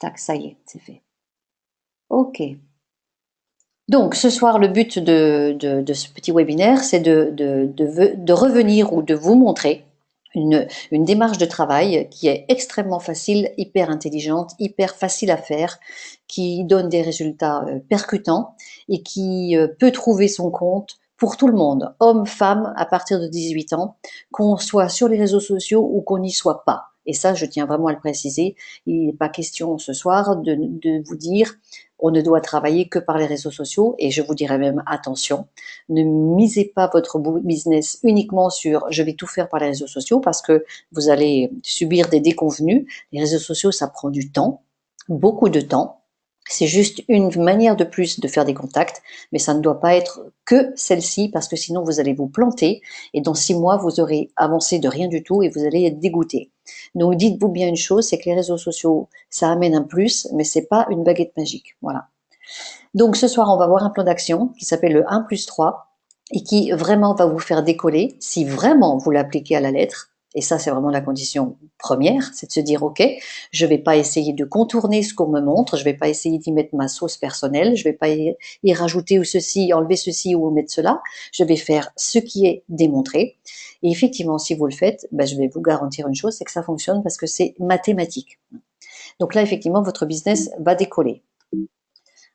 Tac, ça y est, c'est fait. Ok. Donc, ce soir, le but de ce petit webinaire, c'est de revenir ou de vous montrer une démarche de travail qui est extrêmement facile, hyper intelligente, hyper facile à faire, qui donne des résultats percutants et qui peut trouver son compte pour tout le monde, hommes, femmes, à partir de 18 ans, qu'on soit sur les réseaux sociaux ou qu'on n'y soit pas. Et ça, je tiens vraiment à le préciser. Il n'est pas question ce soir de vous dire on ne doit travailler que par les réseaux sociaux et je vous dirais même attention, ne misez pas votre business uniquement sur je vais tout faire par les réseaux sociaux parce que vous allez subir des déconvenues. Les réseaux sociaux, ça prend du temps, beaucoup de temps. C'est juste une manière de plus de faire des contacts, mais ça ne doit pas être que celle-ci parce que sinon vous allez vous planter et dans 6 mois vous aurez avancé de rien du tout et vous allez être dégoûté. Donc dites-vous bien une chose, c'est que les réseaux sociaux, ça amène un plus, mais c'est pas une baguette magique. Voilà. Donc ce soir, on va voir un plan d'action qui s'appelle le 1 plus 3 et qui vraiment va vous faire décoller si vraiment vous l'appliquez à la lettre. Et ça, c'est vraiment la condition première, c'est de se dire, OK, je vais pas essayer de contourner ce qu'on me montre, je vais pas essayer d'y mettre ma sauce personnelle, je vais pas y rajouter ou ceci, enlever ceci ou mettre cela, je vais faire ce qui est démontré. Et effectivement, si vous le faites, ben, je vais vous garantir une chose, c'est que ça fonctionne parce que c'est mathématique. Donc là, effectivement, votre business va décoller.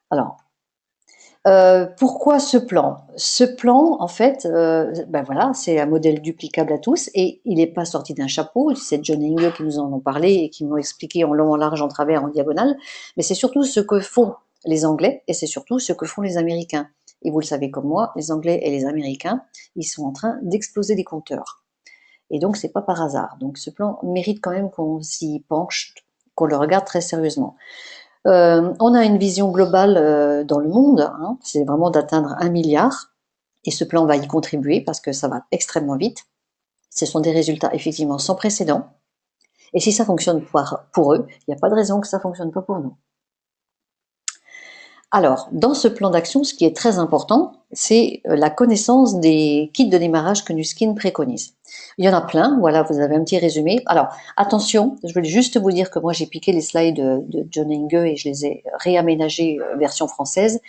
Alors, pourquoi ce plan? Ce plan, en fait, ben voilà, c'est un modèle duplicable à tous et il n'est pas sorti d'un chapeau. C'est John Inge qui nous en ont parlé et qui m'ont expliqué en long, en large, en travers, en diagonale. Mais c'est surtout ce que font les Anglais et c'est surtout ce que font les Américains. Et vous le savez comme moi, les Anglais et les Américains, ils sont en train d'exploser des compteurs. Et donc, c'est pas par hasard. Donc, ce plan mérite quand même qu'on s'y penche, qu'on le regarde très sérieusement. On a une vision globale dans le monde, hein, c'est vraiment d'atteindre 1 milliard, et ce plan va y contribuer parce que ça va extrêmement vite. Ce sont des résultats effectivement sans précédent, et si ça fonctionne pour eux, il n'y a pas de raison que ça fonctionne pas pour nous. Alors, dans ce plan d'action, ce qui est très important, c'est la connaissance des kits de démarrage que Nuskin préconise. Il y en a plein, voilà, vous avez un petit résumé. Alors, attention, je voulais juste vous dire que moi j'ai piqué les slides de John Inge et je les ai réaménagés version française.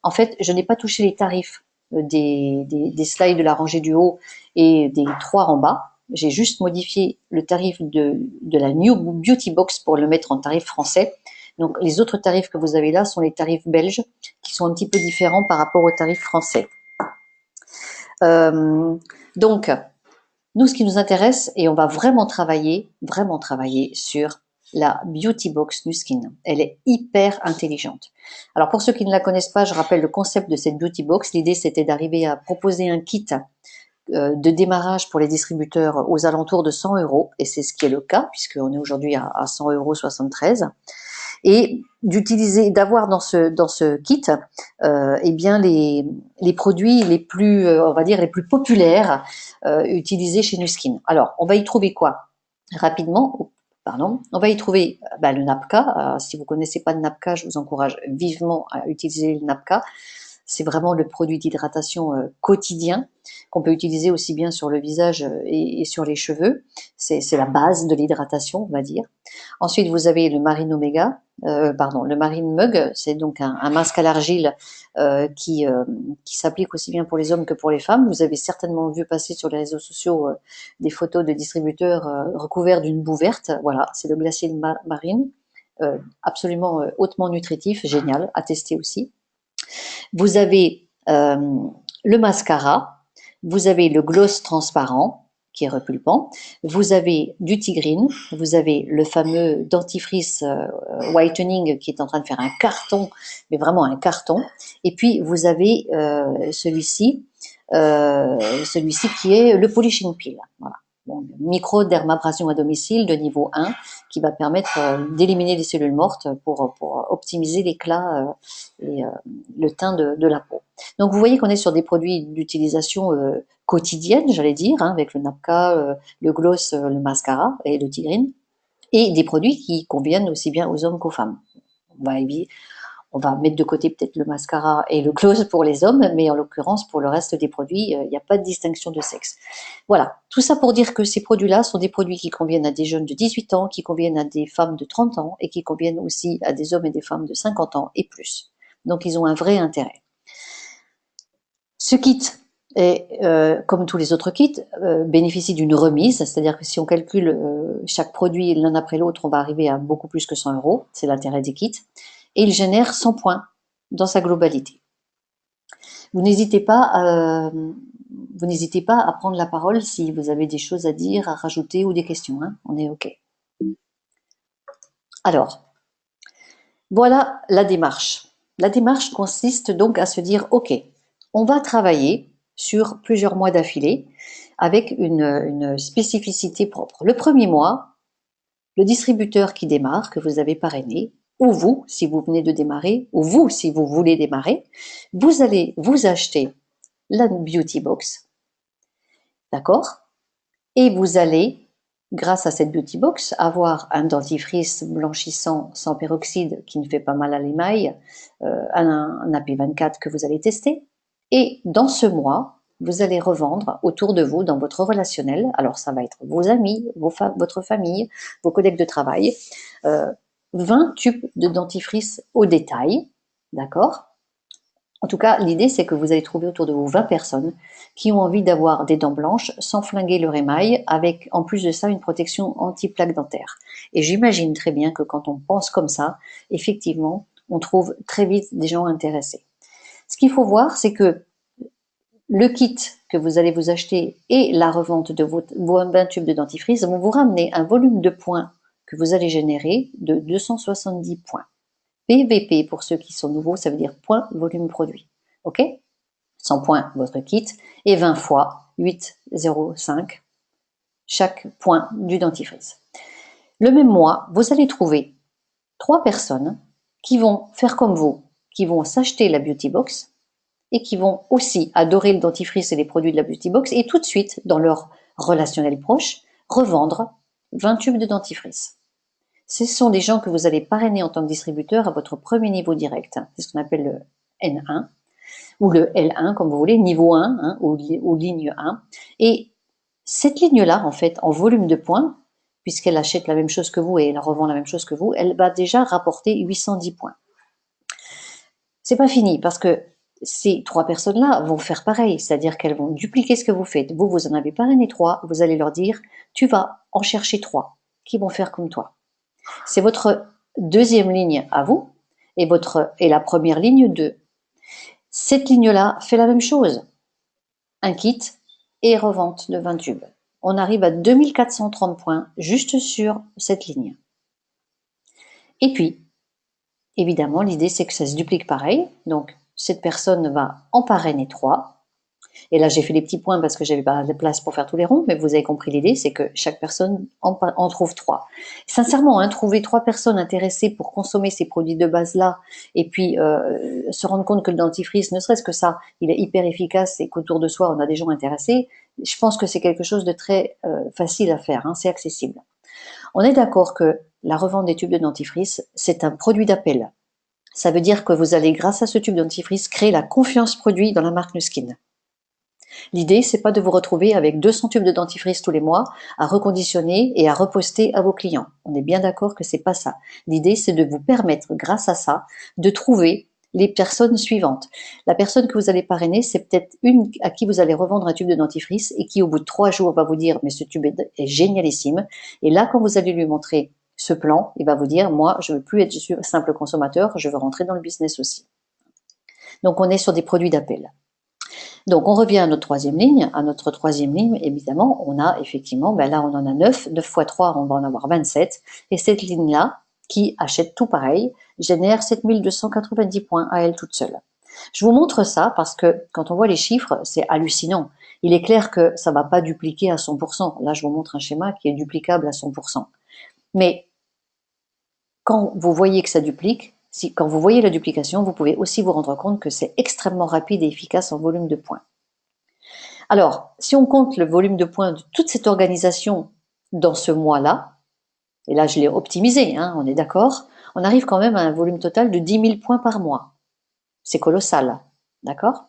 En fait, je n'ai pas touché les tarifs des slides de la rangée du haut et des 3 en bas. J'ai juste modifié le tarif de la New Beauty Box pour le mettre en tarif français. Donc, les autres tarifs que vous avez là sont les tarifs belges qui sont un petit peu différents par rapport aux tarifs français. Donc, nous, ce qui nous intéresse, et on va vraiment travailler sur la Beauty Box Nuskin. Elle est hyper intelligente. Alors, pour ceux qui ne la connaissent pas, je rappelle le concept de cette Beauty Box. L'idée, c'était d'arriver à proposer un kit de démarrage pour les distributeurs aux alentours de 100 €, et c'est ce qui est le cas, puisqu'on est aujourd'hui à 100,73 € et d'utiliser, d'avoir dans ce kit, eh bien les produits les plus, on va dire les plus populaires utilisés chez Nuskin. Alors, on va y trouver quoi? Rapidement, pardon, on va y trouver le Napka. Si vous connaissez pas le Napka, je vous encourage vivement à utiliser le Napka. C'est vraiment le produit d'hydratation quotidien qu'on peut utiliser aussi bien sur le visage et sur les cheveux. C'est la base de l'hydratation, on va dire. Ensuite, vous avez le Marine Omega, le Marine Mug. C'est donc un masque à l'argile qui s'applique aussi bien pour les hommes que pour les femmes. Vous avez certainement vu passer sur les réseaux sociaux des photos de distributeurs recouverts d'une boue verte. Voilà, c'est le glacier de Marine. Absolument hautement nutritif, génial, à tester aussi. Vous avez le mascara, vous avez le gloss transparent qui est repulpant, vous avez du Tigrine, vous avez le fameux dentifrice whitening qui est en train de faire un carton, mais vraiment un carton, et puis vous avez celui-ci qui est le polishing peel. Voilà. Bon, microdermabrasion à domicile de niveau 1 qui va permettre d'éliminer les cellules mortes pour optimiser l'éclat et le teint de la peau. Donc vous voyez qu'on est sur des produits d'utilisation quotidienne, j'allais dire, hein, avec le Napka, le gloss, le mascara et le Tigrine, et des produits qui conviennent aussi bien aux hommes qu'aux femmes. On va mettre de côté peut-être le mascara et le gloss pour les hommes, mais en l'occurrence, pour le reste des produits, il n'y a pas de distinction de sexe. Voilà, tout ça pour dire que ces produits-là sont des produits qui conviennent à des jeunes de 18 ans, qui conviennent à des femmes de 30 ans et qui conviennent aussi à des hommes et des femmes de 50 ans et plus. Donc, ils ont un vrai intérêt. Ce kit, comme tous les autres kits, bénéficie d'une remise, c'est-à-dire que si on calcule chaque produit l'un après l'autre, on va arriver à beaucoup plus que 100 euros, c'est l'intérêt des kits, et il génère 100 points dans sa globalité. Vous n'hésitez pas à prendre la parole si vous avez des choses à dire, à rajouter ou des questions, hein, on est OK. Alors, voilà la démarche. La démarche consiste donc à se dire, OK, on va travailler sur plusieurs mois d'affilée avec une spécificité propre. Le premier mois, le distributeur qui démarre, que vous avez parrainé, ou vous, si vous venez de démarrer, ou vous, si vous voulez démarrer, vous allez vous acheter la Beauty Box, d'accord? Et vous allez, grâce à cette Beauty Box, avoir un dentifrice blanchissant sans peroxyde qui ne fait pas mal à l'émail, un AP24 que vous allez tester. Et dans ce mois, vous allez revendre autour de vous, dans votre relationnel, alors ça va être vos amis, votre famille, vos collègues de travail, 20 tubes de dentifrice au détail, d'accord? En tout cas, l'idée, c'est que vous allez trouver autour de vous 20 personnes qui ont envie d'avoir des dents blanches sans flinguer leur émail, avec en plus de ça une protection anti-plaque dentaire. Et j'imagine très bien que quand on pense comme ça, effectivement, on trouve très vite des gens intéressés. Ce qu'il faut voir, c'est que le kit que vous allez vous acheter et la revente de vos 20 tubes de dentifrice vont vous ramener un volume de points que vous allez générer de 270 points. PVP, pour ceux qui sont nouveaux, ça veut dire point volume produit. OK? 100 points votre kit et 20 fois 8,05 chaque point du dentifrice. Le même mois, vous allez trouver 3 personnes qui vont faire comme vous, qui vont s'acheter la Beauty Box et qui vont aussi adorer le dentifrice et les produits de la Beauty Box et tout de suite, dans leur relationnel proche, revendre 20 tubes de dentifrice. Ce sont des gens que vous allez parrainer en tant que distributeur à votre premier niveau direct. C'est ce qu'on appelle le N1 ou le L1, comme vous voulez, niveau 1 hein, ou ligne 1. Et cette ligne-là, en fait, en volume de points, puisqu'elle achète la même chose que vous et elle revend la même chose que vous, elle va déjà rapporter 810 points. C'est pas fini, parce que ces 3 personnes-là vont faire pareil, c'est-à-dire qu'elles vont dupliquer ce que vous faites. Vous en avez parrainé 3, vous allez leur dire, tu vas en chercher 3 qui vont faire comme toi. C'est votre deuxième ligne à vous et la première ligne 2. Cette ligne-là fait la même chose. Un kit et revente de 20 tubes. On arrive à 2430 points juste sur cette ligne. Et puis, évidemment, l'idée c'est que ça se duplique pareil. Donc, cette personne va en parrainer 3. Et là, j'ai fait les petits points parce que j'avais pas de place pour faire tous les ronds, mais vous avez compris l'idée, c'est que chaque personne en trouve 3. Sincèrement, hein, trouver 3 personnes intéressées pour consommer ces produits de base-là, et puis se rendre compte que le dentifrice, ne serait-ce que ça, il est hyper efficace et qu'autour de soi, on a des gens intéressés, je pense que c'est quelque chose de très facile à faire, hein, c'est accessible. On est d'accord que la revente des tubes de dentifrice, c'est un produit d'appel. Ça veut dire que vous allez, grâce à ce tube de dentifrice, créer la confiance produit dans la marque Nuskin. L'idée, c'est pas de vous retrouver avec 200 tubes de dentifrice tous les mois à reconditionner et à reposter à vos clients. On est bien d'accord que c'est pas ça. L'idée, c'est de vous permettre, grâce à ça, de trouver les personnes suivantes. La personne que vous allez parrainer, c'est peut-être une à qui vous allez revendre un tube de dentifrice et qui, au bout de 3 jours, va vous dire, mais ce tube est génialissime. Et là, quand vous allez lui montrer ce plan, il va vous dire, moi, je veux plus être simple consommateur, je veux rentrer dans le business aussi. Donc, on est sur des produits d'appel. Donc, on revient à notre troisième ligne. À notre troisième ligne, évidemment, on a effectivement, ben là, on en a 9. 9 fois 3, on va en avoir 27. Et cette ligne-là, qui achète tout pareil, génère 7290 points à elle toute seule. Je vous montre ça parce que quand on voit les chiffres, c'est hallucinant. Il est clair que ça ne va pas dupliquer à 100%. Là, je vous montre un schéma qui est duplicable à 100%. Mais quand vous voyez que ça duplique, quand vous voyez la duplication, vous pouvez aussi vous rendre compte que c'est extrêmement rapide et efficace en volume de points. Alors, si on compte le volume de points de toute cette organisation dans ce mois-là, et là je l'ai optimisé, hein, on est d'accord, on arrive quand même à un volume total de 10 000 points par mois. C'est colossal, d'accord?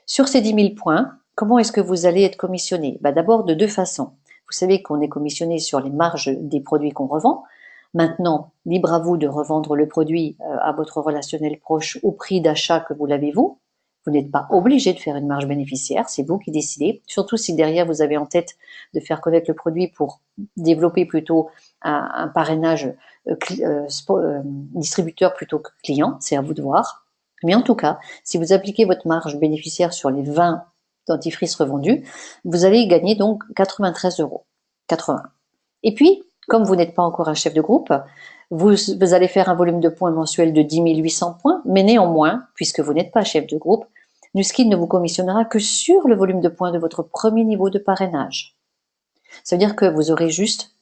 Sur ces 10 000 points, comment est-ce que vous allez être commissionné? D'abord de deux façons. Vous savez qu'on est commissionné sur les marges des produits qu'on revend. Maintenant, libre à vous de revendre le produit à votre relationnel proche au prix d'achat que vous l'avez vous. Vous n'êtes pas obligé de faire une marge bénéficiaire, c'est vous qui décidez. Surtout si derrière vous avez en tête de faire connaître le produit pour développer plutôt un parrainage distributeur plutôt que client, c'est à vous de voir. Mais en tout cas, si vous appliquez votre marge bénéficiaire sur les 20 dentifrices revendus, vous allez gagner donc 93 euros. 80. Et puis, comme vous n'êtes pas encore un chef de groupe, vous allez faire un volume de points mensuel de 10 800 points, mais néanmoins, puisque vous n'êtes pas chef de groupe, Nu-Skin ne vous commissionnera que sur le volume de points de votre premier niveau de parrainage. Ça veut dire que vous aurez juste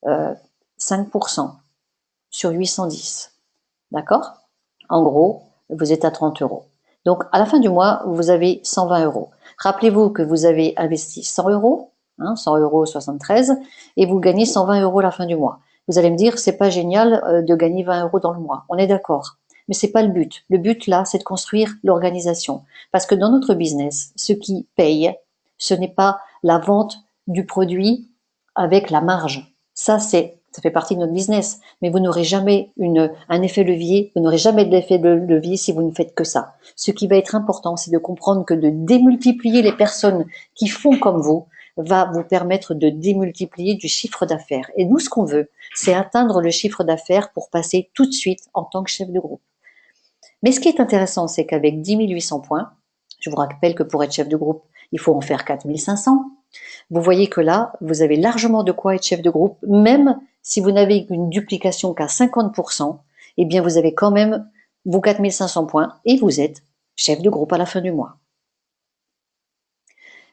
5% sur 810. D'accord? En gros, vous êtes à 30 euros. Donc, à la fin du mois, vous avez 120 euros. Rappelez-vous que vous avez investi 100 euros, 100 euros 73, et vous gagnez 120 euros à la fin du mois. Vous allez me dire, c'est pas génial de gagner 20 euros dans le mois. On est d'accord. Mais c'est pas le but. Le but, là, c'est de construire l'organisation. Parce que dans notre business, ce qui paye, ce n'est pas la vente du produit avec la marge. Ça fait partie de notre business. Mais vous n'aurez jamais un effet levier, vous n'aurez jamais de l'effet de levier si vous ne faites que ça. Ce qui va être important, c'est de comprendre que de démultiplier les personnes qui font comme vous va vous permettre de démultiplier du chiffre d'affaires. Et nous, ce qu'on veut, c'est atteindre le chiffre d'affaires pour passer tout de suite en tant que chef de groupe. Mais ce qui est intéressant, c'est qu'avec 10 800 points, je vous rappelle que pour être chef de groupe, il faut en faire 4 500. Vous voyez que là, vous avez largement de quoi être chef de groupe, même si vous n'avez une duplication qu'à 50%, eh bien vous avez quand même vos 4 500 points et vous êtes chef de groupe à la fin du mois.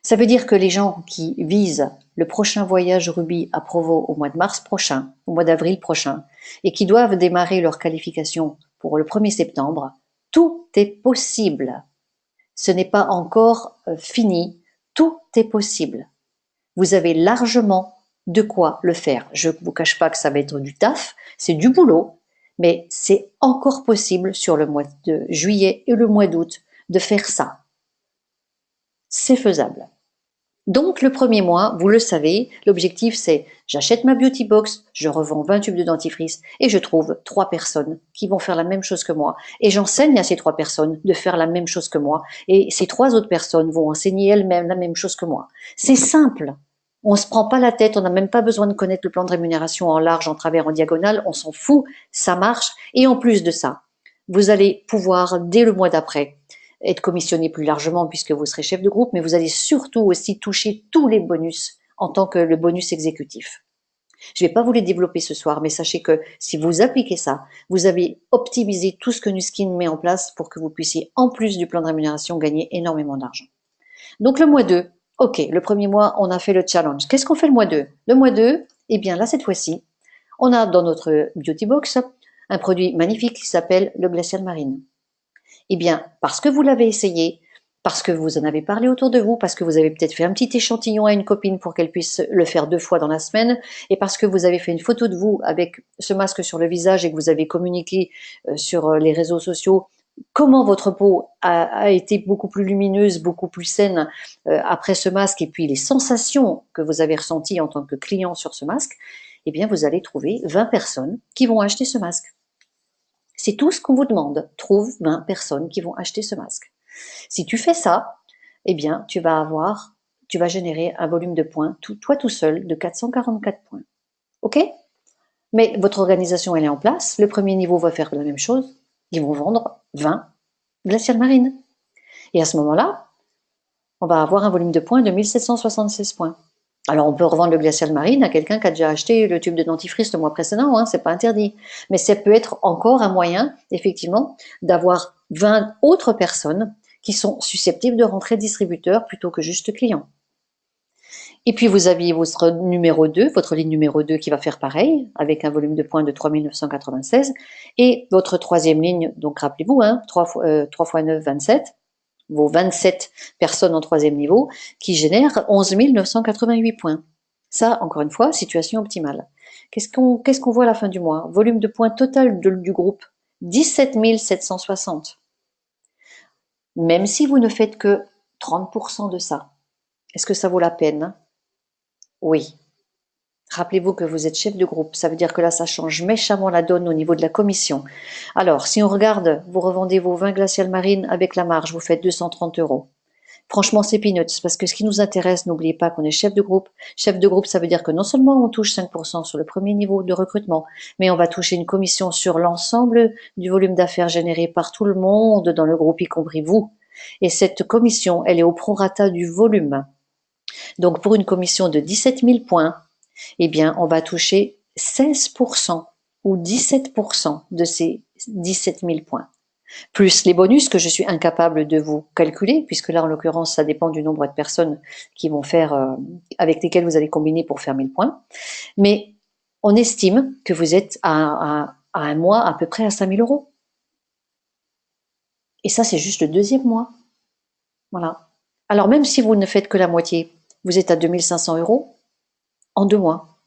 Ça veut dire que les gens qui visent le prochain voyage Ruby à Provo au mois de mars prochain, au mois d'avril prochain, et qui doivent démarrer leur qualification pour le 1er septembre, tout est possible. Ce n'est pas encore fini, tout est possible. Vous avez largement de quoi le faire. Je ne vous cache pas que ça va être du taf, c'est du boulot, mais c'est encore possible sur le mois de juillet et le mois d'août de faire ça. C'est faisable. Donc le premier mois, vous le savez, l'objectif c'est j'achète ma beauty box, je revends 20 tubes de dentifrice et je trouve 3 personnes qui vont faire la même chose que moi. Et j'enseigne à ces 3 personnes de faire la même chose que moi. Et ces 3 autres personnes vont enseigner elles-mêmes la même chose que moi. C'est simple. On se prend pas la tête, on n'a même pas besoin de connaître le plan de rémunération en large, en travers, en diagonale, on s'en fout, ça marche. Et en plus de ça, vous allez pouvoir, dès le mois d'après, être commissionné plus largement puisque vous serez chef de groupe, mais vous allez surtout aussi toucher tous les bonus en tant que le bonus exécutif. Je ne vais pas vous les développer ce soir, mais sachez que si vous appliquez ça, vous avez optimisé tout ce que Nu-Skin met en place pour que vous puissiez, en plus du plan de rémunération, gagner énormément d'argent. Donc le mois 2, ok, le premier mois, on a fait le challenge. Qu'est-ce qu'on fait le mois 2? Le mois 2, eh bien là, cette fois-ci, on a dans notre beauty box un produit magnifique qui s'appelle le Glacial Marine. Eh bien, parce que vous l'avez essayé, parce que vous en avez parlé autour de vous, parce que vous avez peut-être fait un petit échantillon à une copine pour qu'elle puisse le faire 2 fois dans la semaine, et parce que vous avez fait une photo de vous avec ce masque sur le visage et que vous avez communiqué sur les réseaux sociaux comment votre peau a été beaucoup plus lumineuse, beaucoup plus saine après ce masque, et puis les sensations que vous avez ressenties en tant que client sur ce masque, eh bien, vous allez trouver 20 personnes qui vont acheter ce masque. C'est tout ce qu'on vous demande. Trouve 20 personnes qui vont acheter ce masque. Si tu fais ça, eh bien, tu vas générer un volume de points, toi tout seul, de 444 points. OK? Mais votre organisation, elle est en place. Le premier niveau va faire la même chose. Ils vont vendre 20 glaciales marines. Et à ce moment-là, on va avoir un volume de points de 1776 points. Alors, on peut revendre le glacial marine à quelqu'un qui a déjà acheté le tube de dentifrice le mois précédent, c'est pas interdit. Mais ça peut être encore un moyen, effectivement, d'avoir 20 autres personnes qui sont susceptibles de rentrer distributeurs plutôt que juste clients. Et puis, vous aviez votre numéro 2, votre ligne numéro 2 qui va faire pareil, avec un volume de points de 3996. Et votre troisième ligne, donc rappelez-vous, 3 fois 9, 27. Vos 27 personnes en troisième niveau, qui génèrent 11 988 points. Ça, encore une fois, situation optimale. Qu'est-ce qu'on voit à la fin du mois? Volume de points total du groupe, 17 760. Même si vous ne faites que 30% de ça, est-ce que ça vaut la peine? Oui. Rappelez-vous que vous êtes chef de groupe, ça veut dire que là, ça change méchamment la donne au niveau de la commission. Alors, si on regarde, vous revendez vos vins glaciales marines avec la marge, vous faites 230 euros. Franchement, c'est peanuts, parce que ce qui nous intéresse, n'oubliez pas qu'on est chef de groupe. Chef de groupe, ça veut dire que non seulement on touche 5% sur le premier niveau de recrutement, mais on va toucher une commission sur l'ensemble du volume d'affaires généré par tout le monde dans le groupe, y compris vous. Et cette commission, elle est au prorata du volume. Donc, pour une commission de 17 000 points, eh bien, on va toucher 16% ou 17% de ces 17 000 points. Plus les bonus que je suis incapable de vous calculer, puisque là, en l'occurrence, ça dépend du nombre de personnes qui vont faire, avec lesquelles vous allez combiner pour faire 1000 points. Mais on estime que vous êtes à un mois à peu près à 5 000 euros. Et ça, c'est juste le deuxième mois. Voilà. Alors, même si vous ne faites que la moitié, vous êtes à 2500 euros en 2 mois.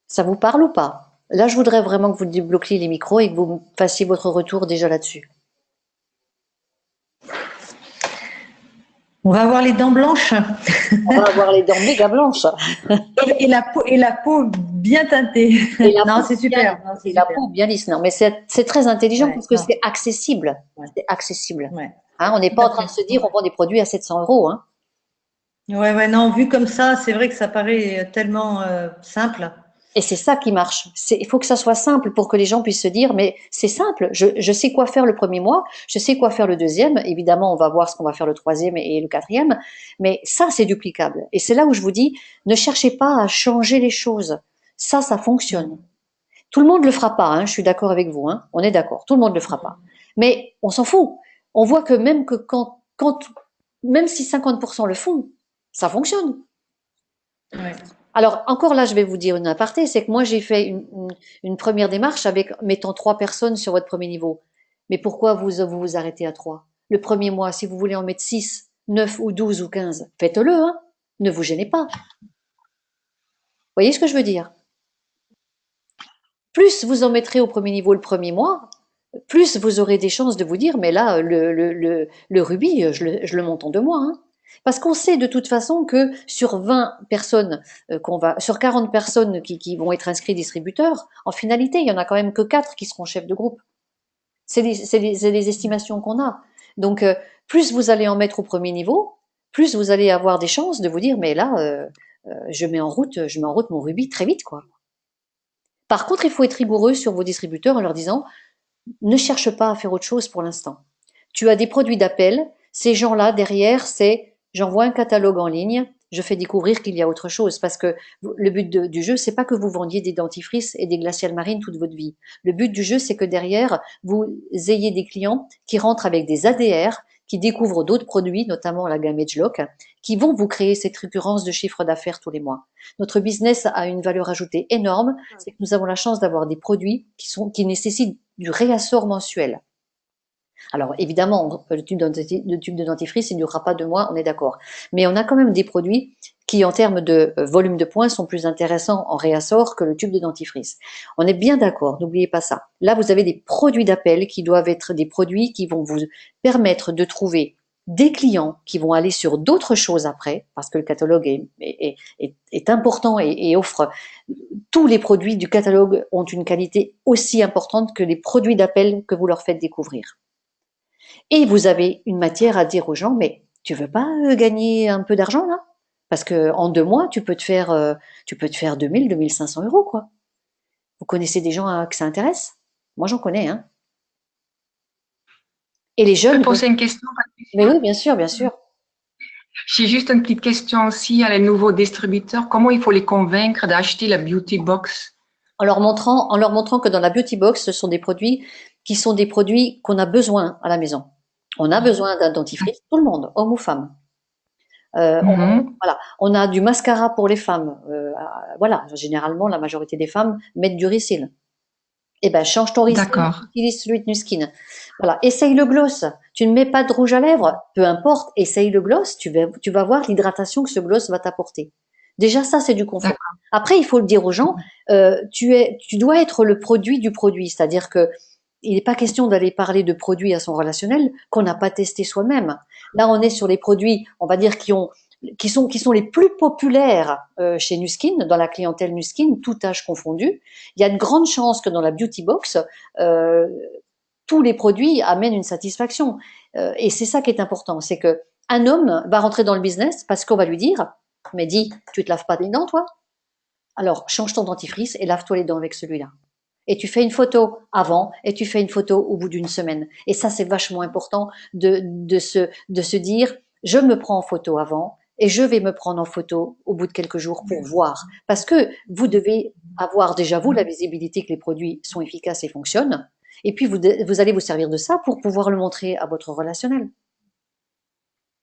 Ça vous parle ou pas? Là, je voudrais vraiment que vous débloquiez les micros et que vous fassiez votre retour déjà là-dessus. On va avoir les dents blanches. On va avoir les dents méga blanches. Et la peau bien teintée. Et la non, peau c'est super. bien, Non, c'est et la super. peau bien lisse. Non, mais c'est très intelligent Ouais, parce que non, c'est accessible. ouais, C'est accessible. ouais. Hein, on n'est Tout pas à en train de fait. se dire on Ouais. vend des produits à 700 euros. Hein. Ouais, ouais, non, vu comme ça, c'est vrai que ça paraît tellement simple. Et c'est ça qui marche. Il faut que ça soit simple pour que les gens puissent se dire, mais c'est simple, je sais quoi faire le premier mois, je sais quoi faire le deuxième, évidemment on va voir ce qu'on va faire le troisième et le quatrième, mais ça c'est duplicable. Et c'est là où je vous dis, ne cherchez pas à changer les choses. Ça fonctionne. Mm. Tout le monde le fera pas, hein, je suis d'accord avec vous, hein, on est d'accord, tout le monde le fera pas. Mais on s'en fout. On voit que même si 50% le font, ça fonctionne. Ouais. Alors, encore là, je vais vous dire une aparté, c'est que moi, j'ai fait une première démarche avec mettant 3 personnes sur votre premier niveau. Mais pourquoi vous arrêtez à 3? Le premier mois, si vous voulez en mettre 6, 9 ou 12 ou 15, faites-le, hein. Ne vous gênez pas. Vous voyez ce que je veux dire? Plus vous en mettrez au premier niveau le premier mois, plus vous aurez des chances de vous dire, mais là, le rubis, je le monte en 2 mois. Hein. Parce qu'on sait de toute façon que sur 20 personnes, sur 40 personnes qui vont être inscrits distributeurs, en finalité, il y en a quand même que 4 qui seront chefs de groupe. C'est les estimations qu'on a. Donc, plus vous allez en mettre au premier niveau, plus vous allez avoir des chances de vous dire, mais là, je mets en route mon rubis très vite, quoi. Par contre, il faut être rigoureux sur vos distributeurs en leur disant, ne cherche pas à faire autre chose pour l'instant. Tu as des produits d'appel. Ces gens-là, derrière, c'est j'envoie un catalogue en ligne, je fais découvrir qu'il y a autre chose. Parce que le but du jeu, c'est pas que vous vendiez des dentifrices et des glaciales marines toute votre vie. Le but du jeu, c'est que derrière, vous ayez des clients qui rentrent avec des ADR, qui découvrent d'autres produits, notamment la gamme EdgeLock, qui vont vous créer cette récurrence de chiffre d'affaires tous les mois. Notre business a une valeur ajoutée énorme, c'est que nous avons la chance d'avoir des produits qui nécessitent du réassort mensuel. Alors évidemment, le tube de dentifrice, il ne durera pas 2 mois, on est d'accord. Mais on a quand même des produits qui, en termes de volume de points, sont plus intéressants en réassort que le tube de dentifrice. On est bien d'accord, n'oubliez pas ça. Là, vous avez des produits d'appel qui doivent être des produits qui vont vous permettre de trouver des clients qui vont aller sur d'autres choses après, parce que le catalogue est important et offre tous les produits du catalogue ont une qualité aussi importante que les produits d'appel que vous leur faites découvrir. Et vous avez une matière à dire aux gens, mais tu veux pas gagner un peu d'argent là? Parce que en 2 mois, tu peux te faire 2000, 2500 euros, quoi. Vous connaissez des gens que ça intéresse? Moi, j'en connais, hein. Et les Je peux jeunes, poser une question, mais Patricia? oui, bien sûr, bien sûr. J'ai juste une petite question aussi à les nouveaux distributeurs. Comment il faut les convaincre d'acheter la Beauty Box? En leur montrant que dans la beauty box, ce sont des produits qui sont des produits qu'on a besoin à la maison. On a besoin d'un dentifrice, tout le monde, homme ou femme. Mhm. Voilà, on a du mascara pour les femmes. Voilà, généralement, la majorité des femmes mettent du Ricyl. Eh ben, change ton Ricyl, D'accord. utilise celui de Nuskin. Voilà, essaye le gloss. Tu ne mets pas de rouge à lèvres, peu importe, essaye le gloss. Tu vas voir l'hydratation que ce gloss va t'apporter. Déjà, ça, c'est du confort. D'accord. Après, il faut le dire aux gens, tu dois être le produit du produit. C'est-à-dire que il n'est pas question d'aller parler de produits à son relationnel qu'on n'a pas testé soi-même. Là, on est sur les produits, on va dire, qui sont les plus populaires chez Nuskin, dans la clientèle Nuskin, tout âge confondu. Il y a de grandes chances que dans la beauty box, euh, tous les produits amènent une satisfaction. Et c'est ça qui est important, c'est que un homme va rentrer dans le business parce qu'on va lui dire, mais dis, tu te laves pas les dents, toi? Alors, change ton dentifrice et lave-toi les dents avec celui-là. Et tu fais une photo avant et tu fais une photo au bout d'une semaine. Et ça, c'est vachement important de se dire, je me prends en photo avant et je vais me prendre en photo au bout de quelques jours pour voir. Parce que vous devez avoir déjà, vous, la visibilité que les produits sont efficaces et fonctionnent. Et puis, vous allez vous servir de ça pour pouvoir le montrer à votre relationnel.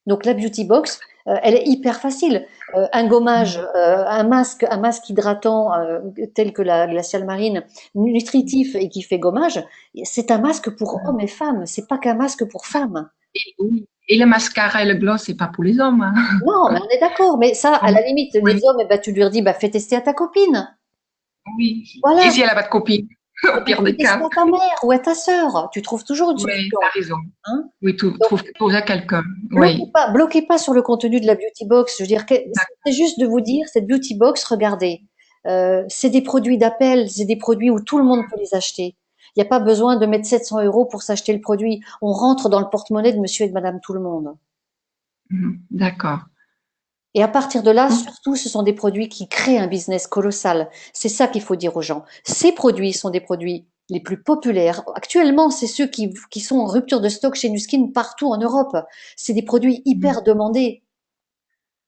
Donc la beauty box, elle est hyper facile. Un gommage, un masque hydratant tel que la glaciale marine, nutritif et qui fait gommage, c'est un masque pour hommes et femmes. C'est pas qu'un masque pour femmes. Oui. Et le mascara et le gloss, c'est pas pour les hommes, hein. Non, mais on est d'accord. Mais ça, à la limite, les Oui, hommes, eh ben, tu leur dis, bah, fais tester à ta copine. oui. Et Voilà. si elle n'a pas de copine, Eh au ben, pire fais des tester cas. à ta mère ou à ta sœur. Tu trouves toujours une Oui, solution. t'as raison. Hein. Oui, Donc, trouve à quelqu'un. Oui. bloquez pas sur le contenu de la beauty box. Je veux dire, c'est juste de vous dire, cette beauty box, regardez, c'est des produits d'appel, c'est des produits où tout le monde peut les acheter. Il n'y a pas besoin de mettre 700 € pour s'acheter le produit. On rentre dans le porte-monnaie de monsieur et de madame tout le monde. D'accord. Et à partir de là, Oh, surtout, ce sont des produits qui créent un business colossal. C'est ça qu'il faut dire aux gens. Ces produits sont des produits les plus populaires. Actuellement, c'est ceux qui sont en rupture de stock chez Nuskin partout en Europe. C'est des produits hyper demandés.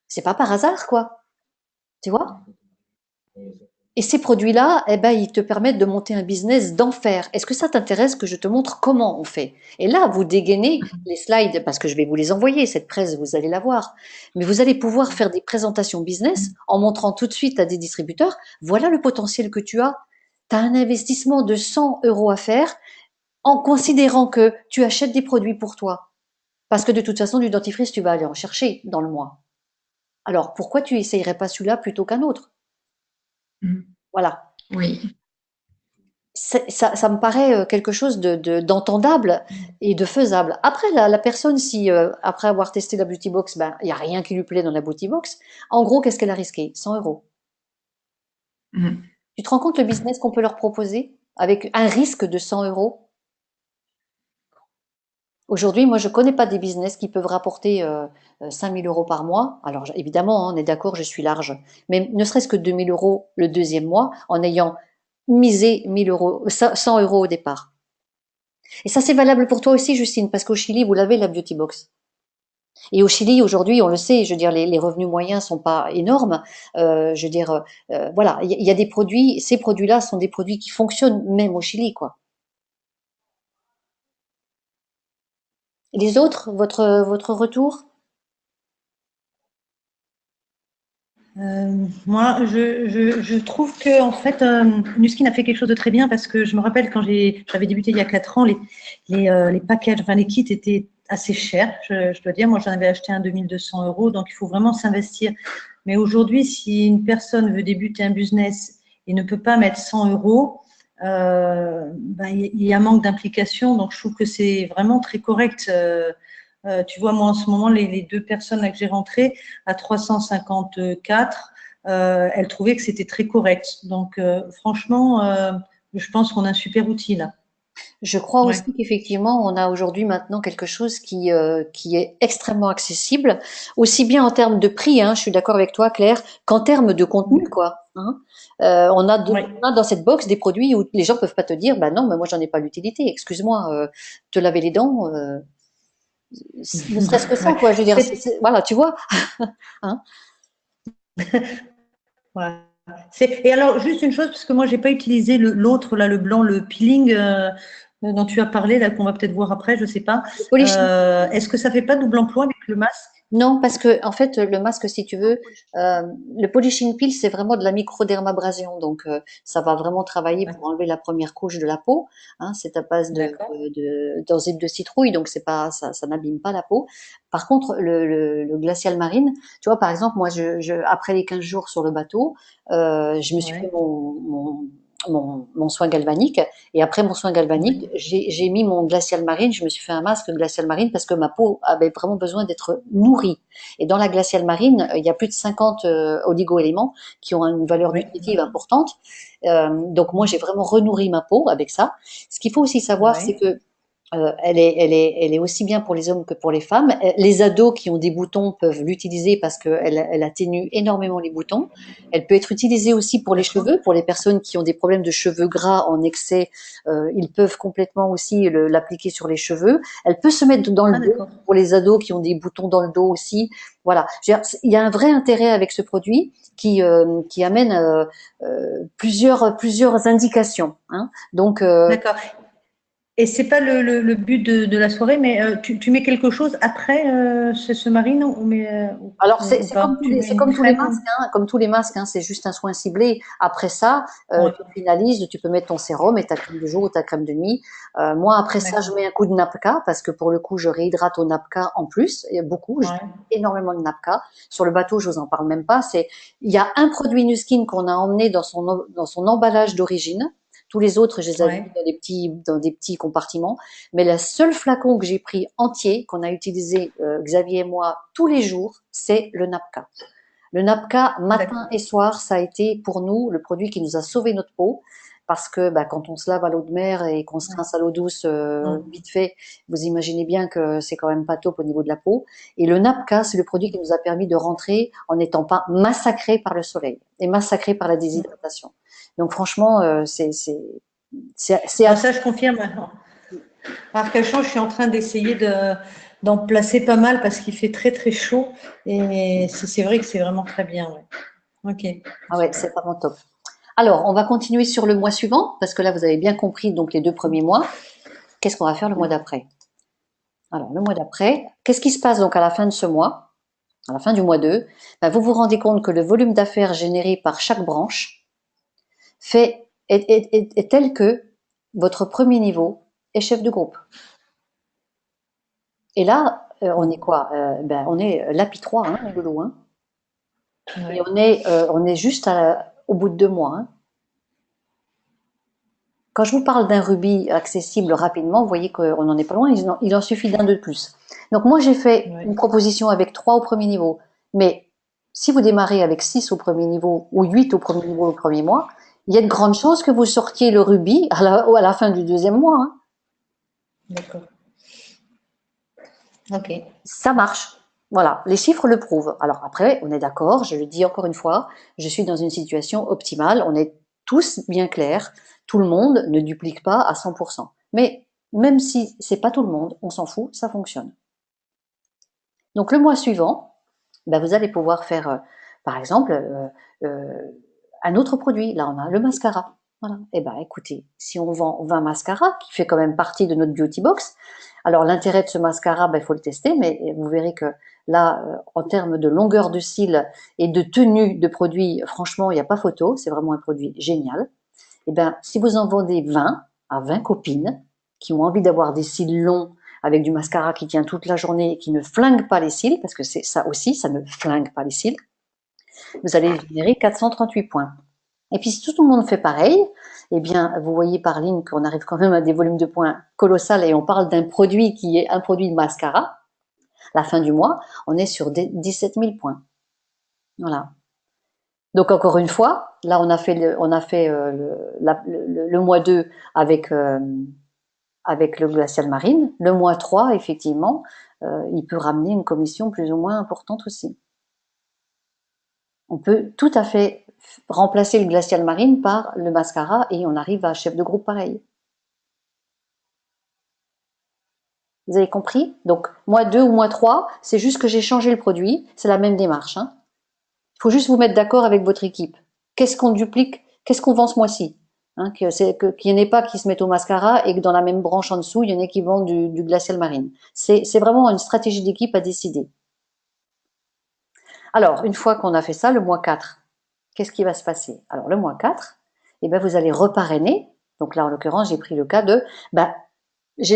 C'est pas par hasard, quoi. Tu vois? Et ces produits-là, eh ben, ils te permettent de monter un business d'enfer. Est-ce que ça t'intéresse que je te montre comment on fait? Et là, vous dégainez les slides, parce que je vais vous les envoyer, cette presse, vous allez la voir. Mais vous allez pouvoir faire des présentations business en montrant tout de suite à des distributeurs, voilà le potentiel que tu as. Tu as un investissement de 100 € à faire en considérant que tu achètes des produits pour toi. Parce que de toute façon, du dentifrice, tu vas aller en chercher dans le mois. Alors, pourquoi tu essayerais pas celui-là plutôt qu'un autre? Voilà. oui. Ça me paraît quelque chose d'entendable et de faisable. Après, la personne, si après avoir testé la beauty box, ben, il n'y a rien qui lui plaît dans la beauty box, en gros, qu'est-ce qu'elle a risqué? 100 €. Tu te rends compte le business qu'on peut leur proposer avec un risque de 100 €? Aujourd'hui, moi, je connais pas des business qui peuvent rapporter 5 000 € par mois. Alors, évidemment, hein, on est d'accord, je suis large. Mais ne serait-ce que 2 000 € le deuxième mois en ayant misé 1 000 €, 100 € au départ. Et ça, c'est valable pour toi aussi, Justine, parce qu'au Chili, vous l'avez, la beauty box. Et au Chili, aujourd'hui, on le sait, je veux dire, les revenus moyens sont pas énormes. Je veux dire, voilà, il y a des produits, ces produits-là sont des produits qui fonctionnent même au Chili, quoi. Les autres, votre retour? Moi, je trouve que en fait, Nuskin a fait quelque chose de très bien parce que je me rappelle quand j'avais débuté il y a 4 ans, les packages, enfin les kits étaient assez chers, je dois dire. Moi, j'en avais acheté un 2 200 €, donc il faut vraiment s'investir. Mais aujourd'hui, si une personne veut débuter un business et ne peut pas mettre 100 €, ben, il y a un manque d'implication. Donc, je trouve que c'est vraiment très correct. Tu vois, moi, en ce moment, les deux personnes là que j'ai rentrées à 354, elles trouvaient que c'était très correct. Donc, franchement, je pense qu'on a un super outil là. Je crois Ouais. aussi qu'effectivement, on a aujourd'hui maintenant quelque chose qui est extrêmement accessible, aussi bien en termes de prix, hein, je suis d'accord avec toi, Claire, qu'en termes de contenu, quoi. Hein. Ouais. On a dans cette box des produits où les gens peuvent pas te dire, bah non, mais moi j'en ai pas l'utilité. Excuse-moi, te laver les dents, ne serait-ce que ça, Ouais. quoi. Je veux dire, C'est, voilà, tu vois. Hein. ouais. Et alors, juste une chose, parce que moi, j'ai pas utilisé l'autre, là, le blanc, le peeling dont tu as parlé, là, qu'on va peut-être voir après, je sais pas. Le polish- Est-ce que ça fait pas double emploi avec le masque? Non, parce que en fait, le masque, si tu veux, le polishing peel, c'est vraiment de la microdermabrasion, donc ça va vraiment travailler Ouais. pour enlever la première couche de la peau. Hein, c'est à base D'accord. d'enzyme de citrouille, donc c'est pas ça n'abîme pas la peau. Par contre, le glacial marine, tu vois, par exemple, moi, après les 15 jours sur le bateau, je me suis fait Ouais. mon soin galvanique. Et après mon soin galvanique, Oui. j'ai mis mon glacial marine, je me suis fait un masque glacial marine parce que ma peau avait vraiment besoin d'être nourrie. Et dans la glacial marine, il y a plus de 50 oligo-éléments qui ont une valeur Oui. nutritive importante. Donc moi, j'ai Mhm. vraiment renourri ma peau avec ça. Ce qu'il faut aussi savoir, c'est Ouais. que elle est aussi bien pour les hommes que pour les femmes. Les ados qui ont des boutons peuvent l'utiliser parce qu'elle atténue énormément les boutons. Elle peut être utilisée aussi pour les D'accord. cheveux, pour les personnes qui ont des problèmes de cheveux gras en excès. Ils peuvent complètement aussi l'appliquer sur les cheveux. Elle peut se mettre dans le Ah, dos d'accord. pour les ados qui ont des boutons dans le dos aussi. Voilà. Il y a un vrai intérêt avec ce produit qui amène plusieurs indications. Hein. Donc, D'accord. Et c'est pas le but de la soirée, mais tu mets quelque chose après ce marine alors ou c'est comme pas? tous Tu les mets c'est une comme tous les crème masques, hein, comme tous les masques, hein, c'est juste un soin ciblé. Après ça, Ouais. tu finalises, tu peux mettre ton sérum et ta crème de jour ou ta crème de nuit. Moi après ça, je D'accord. mets un coup de Napka parce que pour le coup, je réhydrate au Napka en plus. Il y a beaucoup, je Ouais. mets énormément de Napka. Sur le bateau, je vous en parle même pas. Il y a un produit Nuskin qu'on a emmené dans son emballage d'origine. Tous les autres, je les avais Ouais. mis dans des petits compartiments. Mais le seul flacon que j'ai pris entier, qu'on a utilisé Xavier et moi tous les jours, c'est le Napka. Le Napka, matin D'accord. et soir, ça a été pour nous le produit qui nous a sauvé notre peau. Parce que bah, quand on se lave à l'eau de mer et qu'on se Ouais. rince à l'eau douce Mm. vite fait, vous imaginez bien que c'est quand même pas top au niveau de la peau. Et le Napka, c'est le produit qui nous a permis de rentrer en n'étant pas massacré par le soleil et massacré par la Mm. déshydratation. Donc franchement, c'est Non, à ça, je confirme. Arcachon, je suis en train d'essayer d'en placer pas mal parce qu'il fait très très chaud et c'est vrai que c'est vraiment très bien. Ouais. Ok, ah ouais, super. c'est vraiment top. Alors, on va continuer sur le mois suivant, parce que là, vous avez bien compris donc les 2 premiers mois. Qu'est-ce qu'on va faire le mois d'après? Alors, le mois d'après, qu'est-ce qui se passe donc à la fin de ce mois, à la fin du mois 2? Ben, vous vous rendez compte que le volume d'affaires généré par chaque branche est tel que votre premier niveau est chef de groupe. Et là, on est quoi? Ben, on est l'API 3, hein, les loulous, hein, et Ouais. on est juste au bout de 2 mois. Hein. Quand je vous parle d'un rubis accessible rapidement, vous voyez qu'on n'en est pas loin, il en suffit d'un de plus. Donc moi, j'ai fait Ouais. une proposition avec 3 au premier niveau, mais si vous démarrez avec 6 au premier niveau ou 8 au premier niveau au premier mois, il y a de grandes chances que vous sortiez le rubis à la fin du deuxième mois. Hein. D'accord. Ok. Ça marche. Voilà, les chiffres le prouvent. Alors après, on est d'accord, je le dis encore une fois, je suis dans une situation optimale, on est tous bien clairs, tout le monde ne duplique pas à 100%. Mais même si c'est pas tout le monde, on s'en fout, ça fonctionne. Donc le mois suivant, ben, vous allez pouvoir faire, par exemple, euh, un autre produit. Là, on a le mascara. Voilà. Eh ben, écoutez, si on vend 20 mascaras, qui fait quand même partie de notre beauty box, alors l'intérêt de ce mascara, ben, il faut le tester, mais vous verrez que là, en termes de longueur de cils et de tenue de produit, franchement, il n'y a pas photo. C'est vraiment un produit génial. Eh ben, si vous en vendez 20 à 20 copines qui ont envie d'avoir des cils longs avec du mascara qui tient toute la journée et qui ne flingue pas les cils, parce que c'est ça aussi, ça ne flingue pas les cils, vous allez générer 438 points. Et puis si tout le monde fait pareil, eh bien, vous voyez par ligne qu'on arrive quand même à des volumes de points colossales et on parle d'un produit qui est un produit de mascara. La fin du mois, on est sur 17 000 points. Voilà. Donc encore une fois, là on a fait le mois 2 avec le glacial marine. Le mois 3, effectivement, il peut ramener une commission plus ou moins importante aussi. On peut tout à fait remplacer le glacial marine par le mascara et on arrive à chef de groupe pareil. Vous avez compris? Donc, mois 2 ou mois 3, c'est juste que j'ai changé le produit. C'est la même démarche. Hein. Il faut juste vous mettre d'accord avec votre équipe. Qu'est-ce qu'on duplique? Qu'est-ce qu'on vend ce mois-ci? Hein, qu'il n'y en ait pas qui se mettent au mascara et que dans la même branche en dessous, il y en ait qui vendent du glacial marine. C'est vraiment une stratégie d'équipe à décider. Alors, une fois qu'on a fait ça, le mois 4, qu'est-ce qui va se passer? Alors, le mois 4, eh ben, vous allez reparrainer. Donc là, en l'occurrence, j'ai pris le cas de, ben, je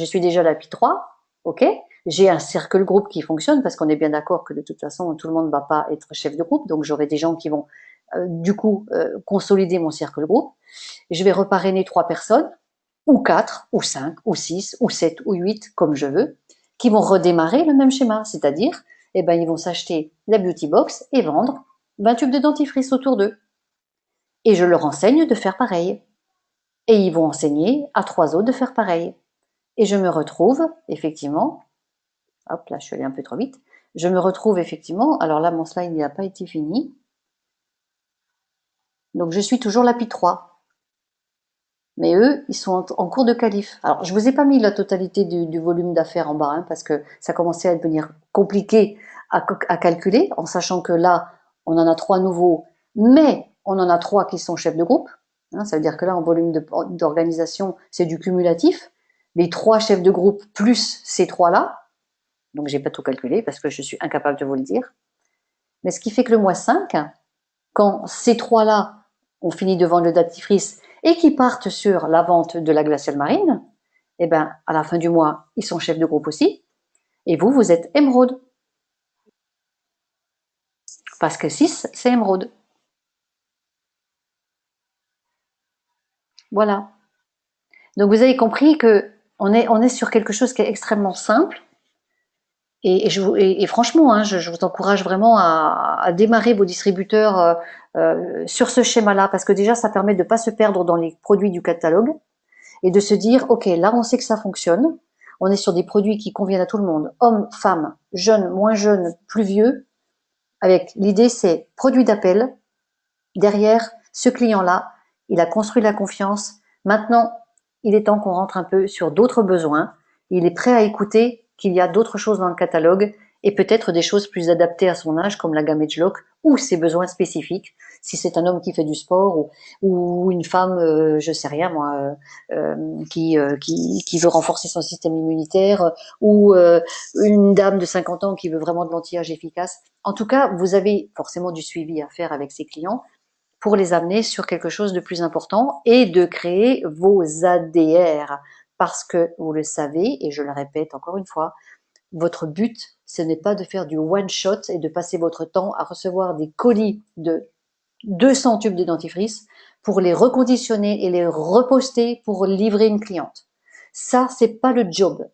suis déjà la Pi3, ok? J'ai un cercle groupe qui fonctionne parce qu'on est bien d'accord que de toute façon, tout le monde ne va pas être chef de groupe. Donc, j'aurai des gens qui vont, du coup, consolider mon cercle groupe. Je vais reparrainer 3 personnes, ou 4, ou 5, ou 6, ou 7, ou 8, comme je veux, qui vont redémarrer le même schéma. C'est-à-dire, eh ben, ils vont s'acheter la beauty box et vendre 20 tubes de dentifrice autour d'eux. Et je leur enseigne de faire pareil. Et ils vont enseigner à 3 autres de faire pareil. Et je me retrouve, effectivement, hop là, je suis allée un peu trop vite, je me retrouve effectivement, alors là, mon slide n'a pas été fini, donc je suis toujours la Pi3. Mais eux, ils sont en cours de qualif. Alors, je vous ai pas mis la totalité du volume d'affaires en bas, hein, parce que ça commençait à devenir compliqué à calculer, en sachant que là, on en a 3 nouveaux, mais on en a 3 qui sont chefs de groupe. Hein, ça veut dire que là, en volume d'organisation, c'est du cumulatif. Les 3 chefs de groupe plus ces 3-là. Donc, j'ai pas tout calculé parce que je suis incapable de vous le dire. Mais ce qui fait que le mois 5, quand ces 3-là ont fini de vendre le dentifrice et qui partent sur la vente de la glaciale marine, eh ben, à la fin du mois, ils sont chefs de groupe aussi. Et vous, vous êtes émeraude. Parce que 6, c'est émeraude. Voilà. Donc vous avez compris que on est sur quelque chose qui est extrêmement simple. Et franchement, hein, je vous encourage vraiment à démarrer vos distributeurs sur ce schéma-là, parce que déjà, ça permet de ne pas se perdre dans les produits du catalogue et de se dire, ok, là, on sait que ça fonctionne. On est sur des produits qui conviennent à tout le monde, hommes, femmes, jeunes, moins jeunes, plus vieux. Avec l'idée, c'est produit d'appel. Derrière, ce client-là, il a construit la confiance. Maintenant, il est temps qu'on rentre un peu sur d'autres besoins. Il est prêt à écouter qu'il y a d'autres choses dans le catalogue et peut-être des choses plus adaptées à son âge, comme la gamme Edgelock, ou ses besoins spécifiques. Si c'est un homme qui fait du sport ou une femme, je sais rien moi, qui veut renforcer son système immunitaire, ou une dame de 50 ans qui veut vraiment de l'anti-âge efficace. En tout cas, vous avez forcément du suivi à faire avec ses clients pour les amener sur quelque chose de plus important et de créer vos ADR. Parce que, vous le savez, et je le répète encore une fois, votre but, ce n'est pas de faire du one-shot et de passer votre temps à recevoir des colis de 200 tubes de dentifrice pour les reconditionner et les reposter pour livrer une cliente. Ça, c'est pas le job.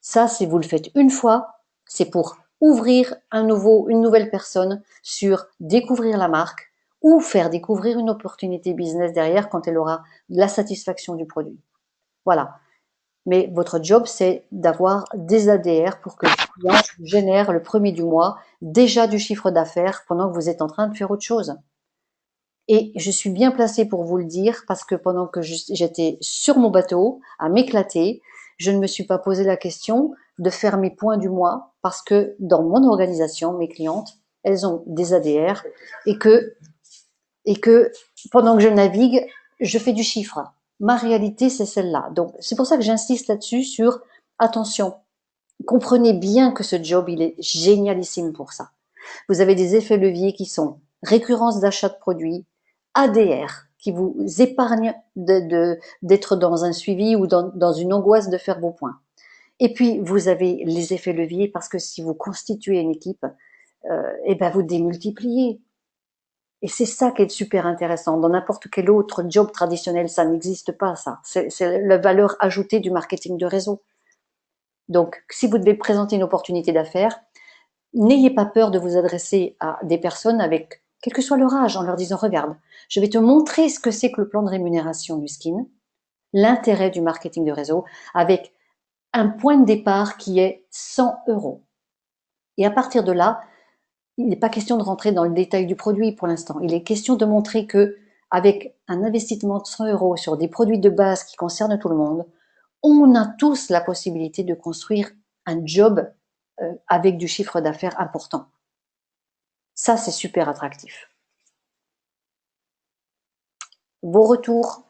Ça, si vous le faites une fois, c'est pour ouvrir une nouvelle personne sur découvrir la marque ou faire découvrir une opportunité business derrière quand elle aura la satisfaction du produit. Voilà. Mais votre job, c'est d'avoir des ADR pour que le client génère le premier du mois déjà du chiffre d'affaires pendant que vous êtes en train de faire autre chose. Et je suis bien placée pour vous le dire parce que pendant que j'étais sur mon bateau à m'éclater, je ne me suis pas posé la question de faire mes points du mois parce que dans mon organisation, mes clientes, elles ont des ADR et que pendant que je navigue, je fais du chiffre. Ma réalité, c'est celle-là. Donc, c'est pour ça que j'insiste là-dessus sur attention. Comprenez bien que ce job, il est génialissime pour ça. Vous avez des effets leviers qui sont récurrence d'achat de produits, ADR, qui vous épargne d'être dans un suivi ou dans une angoisse de faire vos points. Et puis, vous avez les effets leviers parce que si vous constituez une équipe, et ben vous démultipliez. Et c'est ça qui est super intéressant. Dans n'importe quel autre job traditionnel, ça n'existe pas, ça. C'est la valeur ajoutée du marketing de réseau. Donc, si vous devez présenter une opportunité d'affaires, n'ayez pas peur de vous adresser à des personnes avec, quel que soit leur âge, en leur disant, regarde, je vais te montrer ce que c'est que le plan de rémunération du skin, l'intérêt du marketing de réseau, avec un point de départ qui est 100 euros. Et à partir de là, il n'est pas question de rentrer dans le détail du produit pour l'instant. Il est question de montrer que, avec un investissement de 100 euros sur des produits de base qui concernent tout le monde, on a tous la possibilité de construire un job avec du chiffre d'affaires important. Ça, c'est super attractif. Vos retours,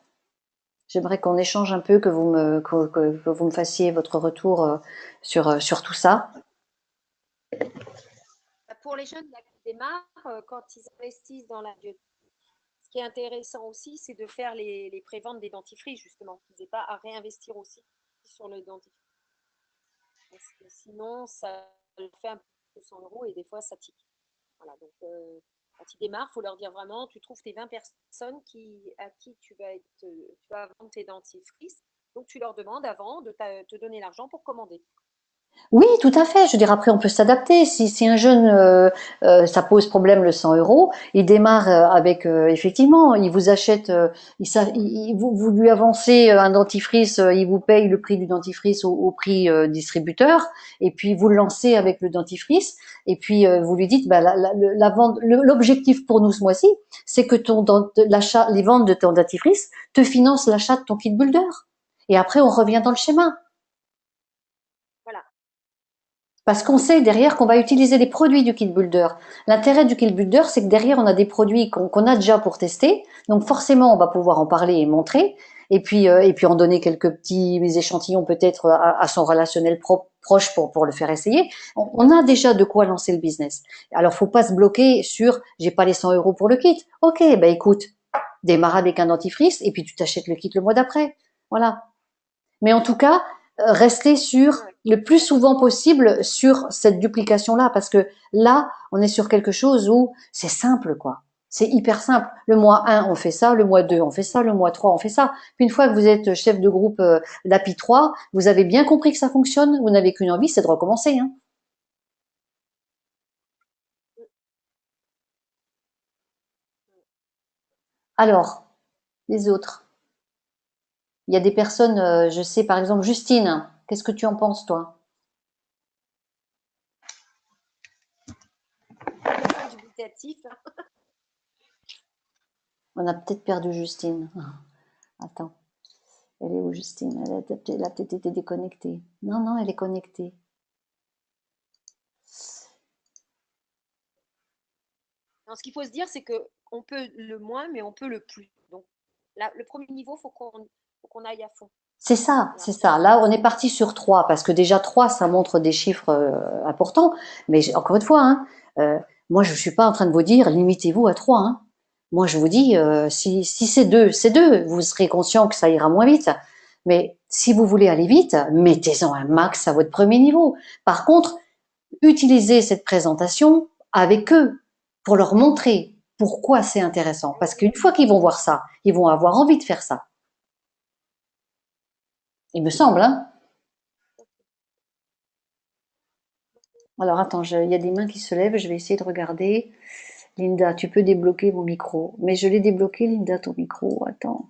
j'aimerais qu'on échange un peu, que vous me fassiez votre retour sur tout ça. pour les jeunes là, qui démarrent, quand ils investissent dans la biotique, ce qui est intéressant aussi, c'est de faire les préventes des dentifrices, justement, qu'ils n'aient pas à réinvestir aussi sur le dentifrice. Parce que sinon, ça fait un peu 100 euros et des fois, ça tique. Voilà, donc quand ils démarrent, il faut leur dire vraiment, tu trouves tes 20 personnes à qui tu vas vendre tes dentifrices. Donc, tu leur demandes avant de te donner l'argent pour commander. Oui, tout à fait. Je veux dire, après, on peut s'adapter. Si un jeune, ça pose problème le 100 euros, il démarre avec, effectivement, il vous achète, vous lui avancez un dentifrice, il vous paye le prix du dentifrice au prix distributeur, et puis vous le lancez avec le dentifrice, et puis vous lui dites, bah, la vente, l'objectif pour nous ce mois-ci, c'est que l'achat, les ventes de ton dentifrice te financent l'achat de ton kit Builder. Et après, on revient dans le schéma. Voilà. Parce qu'on sait derrière qu'on va utiliser les produits du kit builder. L'intérêt du kit builder, c'est que derrière, on a des produits qu'on a déjà pour tester. Donc forcément, on va pouvoir en parler et montrer. Et puis en donner quelques petits échantillons peut-être à son relationnel proche pour le faire essayer. On a déjà de quoi lancer le business. Alors, faut pas se bloquer sur j'ai pas les 100 euros pour le kit. Ok, bah écoute, démarre avec un dentifrice et puis tu t'achètes le kit le mois d'après. Voilà. Mais en tout cas, rester sur le plus souvent possible sur cette duplication-là, parce que là, on est sur quelque chose où c'est simple, quoi. C'est hyper simple. Le mois 1, on fait ça, le mois 2, on fait ça, le mois 3, on fait ça. Puis une fois que vous êtes chef de groupe d'API 3, vous avez bien compris que ça fonctionne, vous n'avez qu'une envie, c'est de recommencer. Hein. Alors, les autres. Il y a des personnes, je sais par exemple Justine, qu'est-ce que tu en penses toi? Dubitatif. On a peut-être perdu Justine. Attends. Elle est où Justine? Elle a peut-être été déconnectée. Non, non, elle est connectée. Alors, ce qu'il faut se dire, c'est qu'on peut le moins, mais on peut le plus. Donc, là, le premier niveau, il faut qu'on aille à fond. C'est ça, c'est ça. Là, on est parti sur 3, parce que déjà 3, ça montre des chiffres importants. Mais encore une fois, hein, moi, je ne suis pas en train de vous dire, limitez-vous à 3. Hein. Moi, je vous dis, si c'est 2, c'est 2. Vous serez conscient que ça ira moins vite. Mais si vous voulez aller vite, mettez-en un max à votre premier niveau. Par contre, utilisez cette présentation avec eux pour leur montrer pourquoi c'est intéressant. Parce qu'une fois qu'ils vont voir ça, ils vont avoir envie de faire ça. Il me semble, hein. Alors attends, il y a des mains qui se lèvent, je vais essayer de regarder. Linda, tu peux débloquer mon micro. Mais je l'ai débloqué, Linda, ton micro. Attends.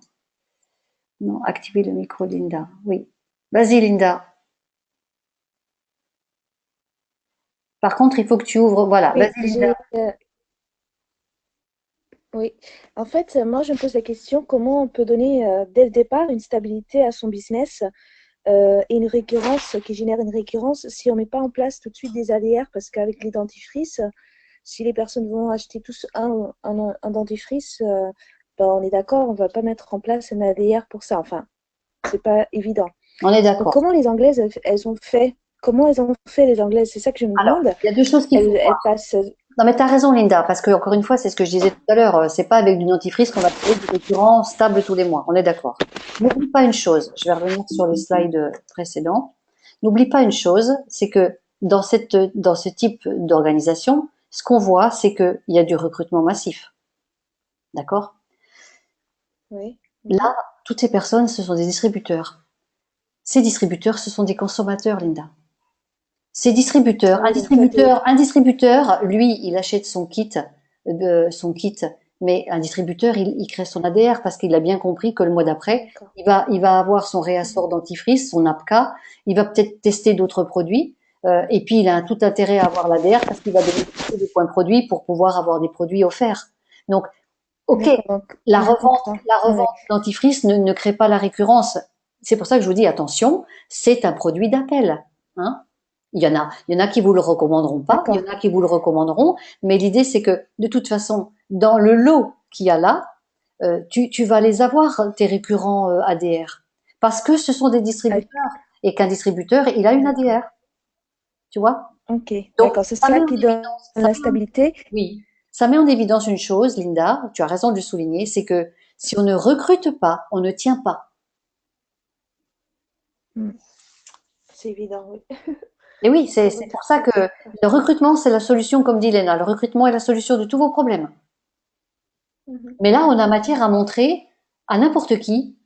Non, activer le micro, Linda. Oui. Vas-y, Linda. Par contre, il faut que tu ouvres. Voilà, Oui, vas-y, Linda. oui. En fait, moi, je me pose la question, comment on peut donner dès le départ une stabilité à son business et une récurrence qui génère une récurrence si on ne met pas en place tout de suite des ADR, parce qu'avec les dentifrices, si les personnes vont acheter tous un dentifrice, ben, on est d'accord, on ne va pas mettre en place un ADR pour ça. Enfin, c'est pas évident. On est Donc, d'accord. comment les Anglaises, elles ont fait? Comment elles ont fait, les Anglaises? C'est ça que je me Alors, demande. il y a deux choses qu'il faut Elles voir. passent. Non, mais tu as raison, Linda, parce que, encore une fois, c'est ce que je disais tout à l'heure, c'est pas avec du dentifrice qu'on va trouver du récurrent stable tous les mois. On est d'accord. N'oublie pas une chose, je vais revenir sur les slides précédents. N'oublie pas une chose, c'est que dans ce type d'organisation, ce qu'on voit, c'est qu'il y a du recrutement massif. D'accord? Oui. Là, toutes ces personnes, ce sont des distributeurs. Ces distributeurs, ce sont des consommateurs, Linda. Ces distributeurs, Oui, donc toi, un distributeur, lui, il achète son kit, mais un distributeur, il crée son ADR parce qu'il a bien compris que le mois d'après, d'accord. il va avoir son réassort dentifrice, son APCA, il va peut-être tester d'autres produits, et puis il a tout intérêt à avoir l'ADR parce qu'il va bénéficier des points de produits pour pouvoir avoir des produits offerts. Donc, ok, Donc, la je revente, comprends. la Oui. revente dentifrice ne crée pas la récurrence. C'est pour ça que je vous dis attention, c'est un produit d'appel. Hein. Il y en a qui vous le recommanderont pas, il y D'accord. en a qui vous le recommanderont, mais l'idée c'est que de toute façon, dans le lot qu'il y a là, tu vas les avoir tes récurrents ADR, parce que ce sont des Ah, distributeurs et qu'un distributeur il a une d'accord. ADR, tu vois. Ok, Donc, d'accord. C'est ça met ça en qui donne évidence, la stabilité. oui, ça met en évidence une chose, Linda, tu as raison de le souligner, c'est que si on ne recrute pas, on ne tient pas. Hmm. C'est évident, oui. Et oui, Très c'est bonne pour ça que explication. le recrutement, c'est la solution, comme dit Léna. Le recrutement est la solution de tous vos problèmes. Mhm. Mais là, on a matière à montrer à n'importe qui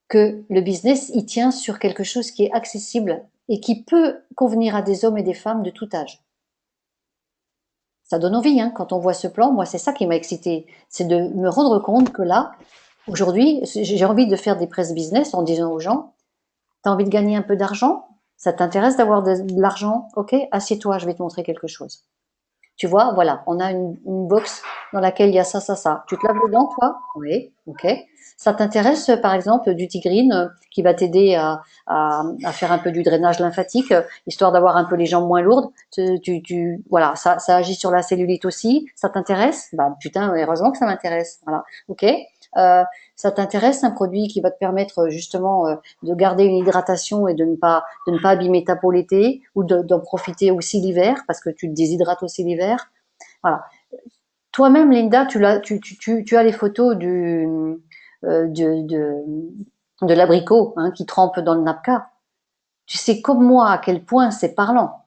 que le business, il tient sur quelque chose qui est accessible et qui peut convenir à des hommes et des femmes de tout âge. Ça donne envie, hein, quand on voit ce plan. Moi, c'est ça qui m'a excité. C'est de me rendre compte que là, aujourd'hui, j'ai envie de faire des press business en disant aux gens, t'as envie de gagner un peu d'argent? Ça t'intéresse d'avoir de l'argent? Ok, assieds-toi, je vais te montrer quelque chose. Tu vois, voilà, on a une box dans laquelle il y a ça, ça, ça. Tu te laves les dents, toi? Oui, ok. Ça t'intéresse, par exemple, du Tigrine qui va t'aider à faire un peu du drainage lymphatique, histoire d'avoir un peu les jambes moins lourdes. Voilà, ça agit sur la cellulite aussi. Ça t'intéresse? Bah putain, heureusement que ça m'intéresse. Voilà, ok. Euh, Ça t'intéresse un produit qui va te permettre justement de garder une hydratation et de ne pas abîmer ta peau l'été ou d'en profiter aussi l'hiver parce que tu te déshydrates aussi l'hiver. Voilà. Toi-même, Linda, tu as les photos euh, de, de, de l'abricot hein, qui trempe dans le napka. Tu sais comme moi à quel point c'est parlant.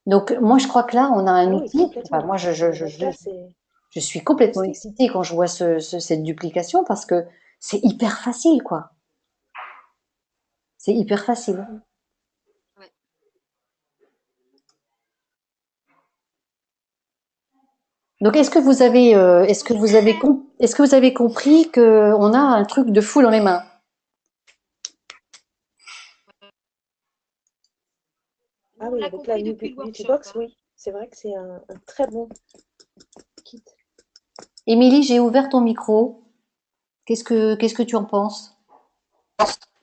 Donc moi, je crois que là, on a un Ah oui, outil. Enfin, complètement. moi, Le Napka, c'est je suis complètement fantastique. excitée quand je vois cette duplication parce que c'est hyper facile, quoi. C'est hyper facile. Mm. Ouais. Donc, est-ce que vous avez compris que on a un truc de fou dans les mains? Ah Nous, on oui, l'a avec la compris depuis le Beauty workshop, Box, hein. oui. C'est vrai que c'est un très bon kit. Émilie, j'ai ouvert ton micro. Qu'est-ce que tu en penses?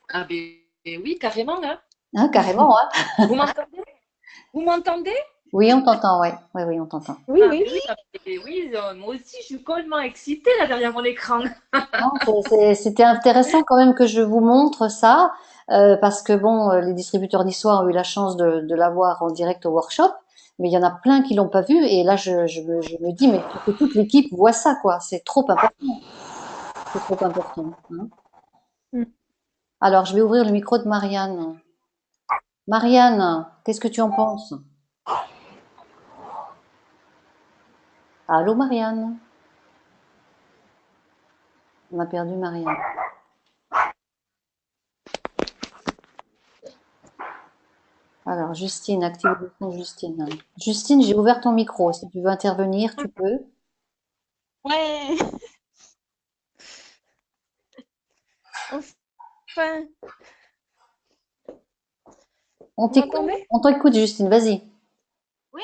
Ah oui, carrément, hein. Hein, carrément, hein? Vous m'entendez? Vous m'entendez? Oui, on t'entend, ouais. Oui, oui, on t'entend. Oui, Ah oui. oui, oui, moi aussi, je suis complètement excitée là derrière mon écran. Non, c'était intéressant quand même que je vous montre ça, parce que bon, les distributeurs niçois ont eu la chance de l'avoir en direct au workshop, mais il y en a plein qui l'ont pas vu, et là je me dis, mais il faut que toute l'équipe voit ça, quoi. C'est trop important. C'est trop important, hein. Mm. Alors, je vais ouvrir le micro de Marianne. Marianne, qu'est-ce que tu en penses? Allô, Marianne? On a perdu Marianne. Alors, Justine, active le son, Justine. Justine, j'ai ouvert ton micro. Si tu veux intervenir, tu peux. Ouais, enfin, On vous t'écoute, m'entendez? on t'écoute, Justine, vas-y. Oui,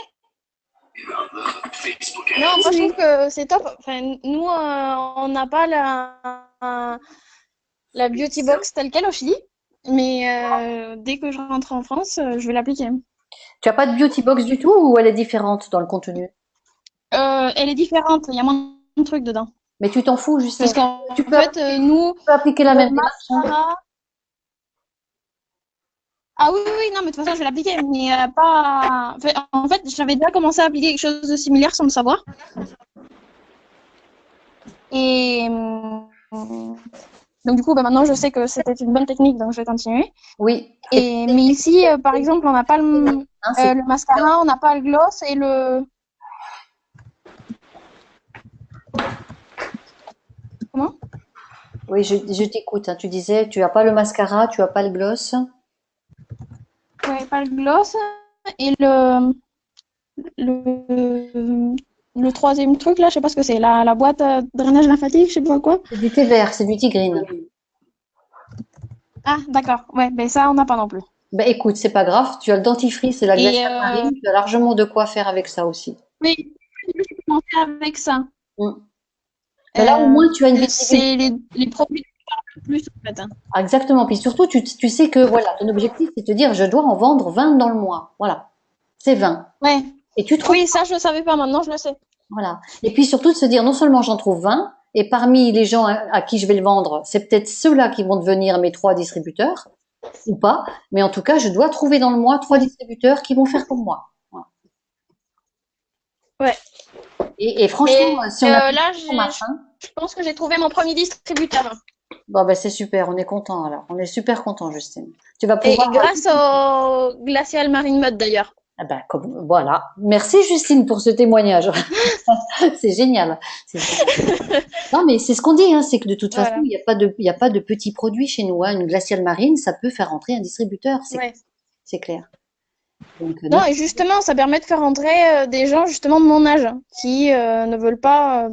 Non, moi je trouve que c'est top. Enfin, nous, on n'a pas la beauty box telle quelle au Chili, mais dès que je rentre en France, je vais l'appliquer. Tu as pas de beauty box du tout ou elle est différente dans le contenu? Elle est différente, il y a moins de trucs dedans. Mais tu t'en fous, Justine. Parce qu'en Tu peux fait, appliquer, nous, tu peux appliquer la le même démarche, hein. mascara. Ah oui, oui, oui, non, mais de toute façon, je vais l'appliquer, mais pas. En fait, j'avais déjà commencé à appliquer quelque chose de similaire sans le savoir. Et donc, du coup, bah, maintenant, je sais que c'était une bonne technique, donc je vais continuer. Oui, Mais ici, par exemple, on n'a pas hein, c'est le mascara, on n'a pas le gloss et le. Comment? oui, je t'écoute, hein. Tu disais, tu as pas le mascara, tu as pas le gloss. Ouais, pas le gloss. Et le, le troisième truc, là, je sais pas ce que c'est, la boîte drainage lymphatique, je sais pas quoi. C'est du thé vert, c'est du tigrine. Ah, d'accord. Ouais, ben ça, on n'a pas non plus. Ben écoute, c'est pas grave, tu as le dentifrice et la Et glacière marine, tu as largement de quoi faire avec ça aussi. oui, je vais commencer avec ça. Mm. Mais là, au moins, tu as une visibilité. C'est les produits qui parlent le plus, en fait, hein. Ah, exactement. Puis surtout, tu sais que voilà, ton objectif, c'est de te dire, je dois en vendre 20 dans le mois. Voilà. C'est 20. Ouais. Et tu trouves, Oui, ça, je ne savais pas. Maintenant, je le sais. voilà. Et puis surtout de se dire, non seulement j'en trouve 20, et parmi les gens à qui je vais le vendre, c'est peut-être ceux-là qui vont devenir mes 3 distributeurs. ou pas, mais en tout cas, je dois trouver dans le mois 3 distributeurs qui vont faire comme moi. Voilà. Ouais. Et franchement, Et si on a plus là, on marche, hein. je pense que j'ai trouvé mon premier distributeur. Bon, ben, c'est super, on est content alors. On est super content, Justine. Tu vas Et pouvoir. grâce au Glacial Marine Mud d'ailleurs. Ah ben, voilà. Merci, Justine, pour ce témoignage. C'est génial. C'est génial. Non, mais c'est ce qu'on dit, hein, c'est que de toute façon, Voilà. il y a pas de petits produits chez nous, hein. Une glaciale marine, ça peut faire entrer un distributeur, Ouais. c'est clair. Donc, Non, et justement, ça permet de faire entrer des gens justement de mon âge qui ne veulent pas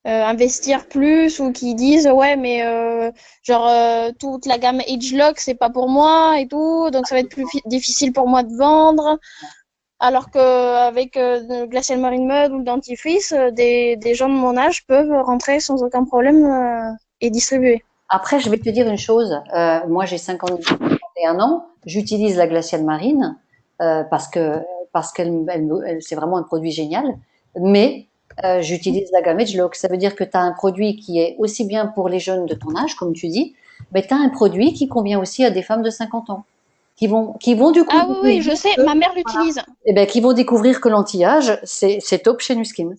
investir plus ou qui disent ouais mais toute la gamme Agelock c'est pas pour moi et tout donc ça va être plus difficile pour moi de vendre alors que avec le Glacial Marine Mud ou le dentifrice des gens de mon âge peuvent rentrer sans aucun problème et distribuer. après, je vais te dire une chose. Moi, j'ai 51 ans. J'utilise la glaciale marine parce qu'elle, c'est vraiment un produit génial. Mais j'utilise la gamme Edgelock. Ça veut dire que tu as un produit qui est aussi bien pour les jeunes de ton âge, comme tu dis, mais tu as un produit qui convient aussi à des femmes de 50 ans, qui vont du coup Ah oui, oui, je découvrir sais, que, ma mère voilà, l'utilise. eh ben, qui vont découvrir que l'anti-âge, c'est top chez Nuskin.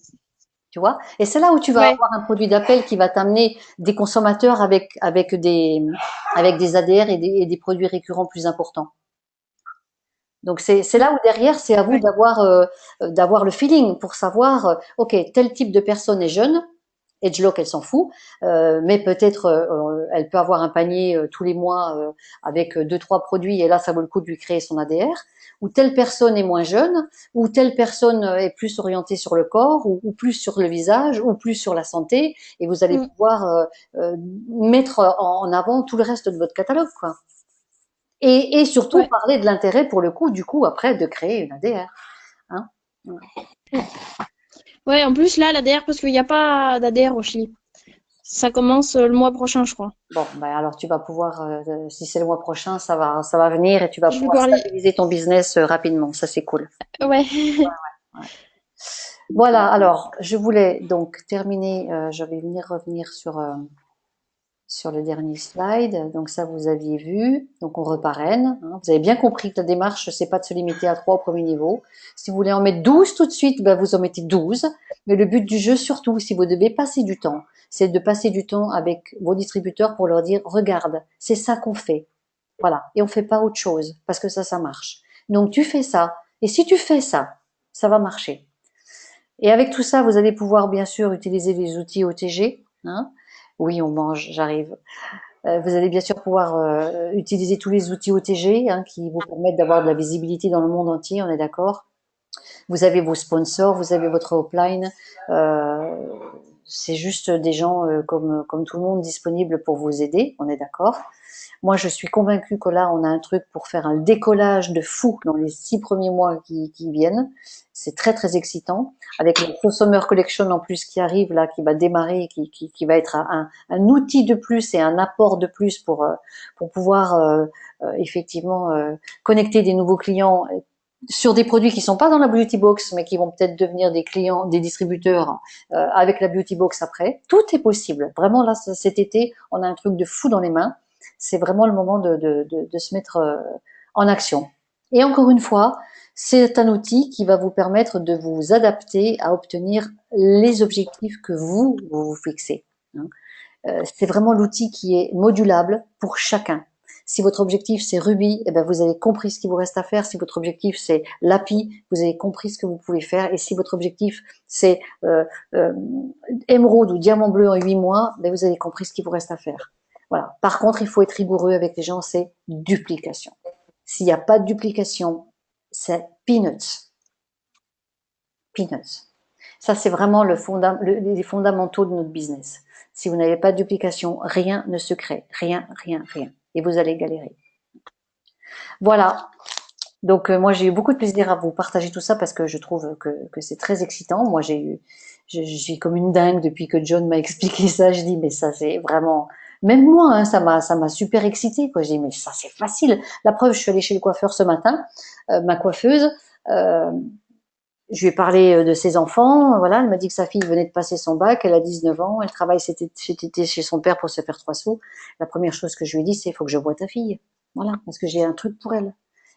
Tu vois? Et c'est là où tu vas Ouais. avoir un produit d'appel qui va t'amener des consommateurs avec des ADR et des produits récurrents plus importants. Donc c'est là où derrière, c'est à vous Ouais. d'avoir le feeling pour savoir, ok, tel type de personne est jeune, Edgelock, elle s'en fout, mais peut-être elle peut avoir un panier tous les mois avec deux trois produits et là ça vaut le coup de lui créer son ADR. Ou telle personne est moins jeune, ou telle personne est plus orientée sur le corps, ou plus sur le visage, ou plus sur la santé, et vous allez Mm. pouvoir mettre en avant tout le reste de votre catalogue, quoi. Et surtout Ouais. parler de l'intérêt pour le coup, du coup, après de créer une ADR. Hein. Ouais, en plus là l'ADR parce qu'il n'y a pas d'ADR au Chili. Ça commence le mois prochain, je crois. Bon, ben alors tu vas pouvoir, si c'est le mois prochain, ça va venir et tu vas Je vais pouvoir parler. stabiliser ton business rapidement. Ça, c'est cool. Ouais. Ouais. Voilà. Alors, je voulais donc terminer. Je vais venir revenir sur le dernier slide. Donc ça, vous aviez vu. Donc on reparraine. Hein. Vous avez bien compris que la démarche, c'est pas de se limiter à 3 au premier niveau. Si vous voulez en mettre 12 tout de suite, ben vous en mettez 12. Mais le but du jeu, surtout, si vous devez passer du temps, c'est de passer du temps avec vos distributeurs pour leur dire, regarde, c'est ça qu'on fait. Voilà. Et on fait pas autre chose parce que ça marche. Donc tu fais ça. Et si tu fais ça, ça va marcher. Et avec tout ça, vous allez pouvoir bien sûr utiliser les outils OTG. Hein. Oui, on mange, j'arrive. Vous allez bien sûr pouvoir utiliser tous les outils OTG hein, qui vous permettent d'avoir de la visibilité dans le monde entier, on est d'accord. Vous avez vos sponsors, vous avez votre upline. Euh, c'est juste des gens comme tout le monde disponibles pour vous aider, on est d'accord. Moi, je suis convaincue que là, on a un truc pour faire un décollage de fou dans les 6 premiers mois qui viennent. C'est très, très excitant. Avec le Summer Collection en plus qui arrive là, qui va démarrer, qui va être un outil de plus et un apport de plus pour pouvoir effectivement connecter des nouveaux clients sur des produits qui sont pas dans la beauty box, mais qui vont peut-être devenir des clients, des distributeurs avec la beauty box après. Tout est possible. Vraiment là, cet été, on a un truc de fou dans les mains. C'est vraiment le moment de se mettre en action. Et encore une fois, c'est un outil qui va vous permettre de vous adapter à obtenir les objectifs que vous fixez. C'est vraiment l'outil qui est modulable pour chacun. Si votre objectif c'est Ruby, eh ben vous avez compris ce qu'il vous reste à faire. Si votre objectif c'est l'API, vous avez compris ce que vous pouvez faire. Et si votre objectif c'est émeraude ou diamant bleu en 8 mois, ben vous avez compris ce qu'il vous reste à faire. Voilà. Par contre, il faut être rigoureux avec les gens, c'est duplication. S'il n'y a pas de duplication, c'est peanuts. Peanuts. Ça, c'est vraiment les fondamentaux de notre business. Si vous n'avez pas de duplication, rien ne se crée. Rien. Et vous allez galérer. Voilà. Donc, moi, j'ai eu beaucoup de plaisir à vous partager tout ça parce que je trouve que c'est très excitant. Moi, je suis comme une dingue depuis que John m'a expliqué ça. Je dis, mais ça, c'est vraiment, même moi, hein, ça m'a super excité, quoi. Je dis, mais ça, c'est facile. La preuve, je suis allée chez le coiffeur ce matin, ma coiffeuse, je lui ai parlé de ses enfants, voilà, elle m'a dit que sa fille venait de passer son bac, elle a 19 ans, elle travaille cet été chez son père pour se faire 3 sous. La première chose que je lui ai dit, c'est, il faut que je voie ta fille. Voilà, parce que j'ai un truc pour elle.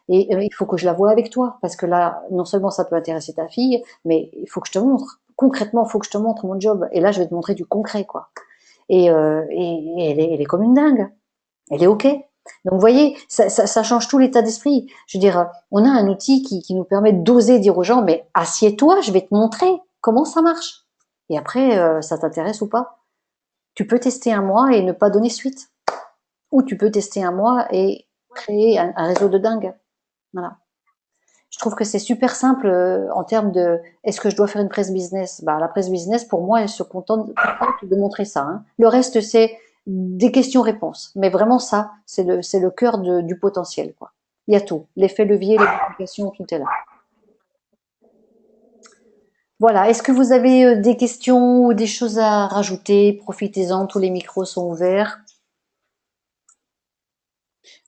Et il faut que je la voie avec toi, parce que là, non seulement ça peut intéresser ta fille, mais il faut que je te montre. Concrètement, il faut que je te montre mon job. Et là, je vais te montrer du concret, quoi. Et elle est comme une dingue. Elle est OK. Donc, vous voyez, ça change tout l'état d'esprit. Je veux dire, on a un outil qui nous permet d'oser dire aux gens, mais assieds-toi, je vais te montrer comment ça marche. Et après, ça t'intéresse ou pas. Tu peux tester un mois et ne pas donner suite. Ou tu peux tester un mois et créer un réseau de dingue. Voilà. Je trouve que c'est super simple en termes de est-ce que je dois faire une presse business. Bah, la presse business, pour moi, elle se contente de montrer ça. Hein. Le reste, c'est des questions-réponses. Mais vraiment, ça, c'est le cœur du potentiel. Quoi. Il y a tout. L'effet levier, les communications, tout est là. Voilà. Est-ce que vous avez des questions ou des choses à rajouter? Profitez-en, tous les micros sont ouverts.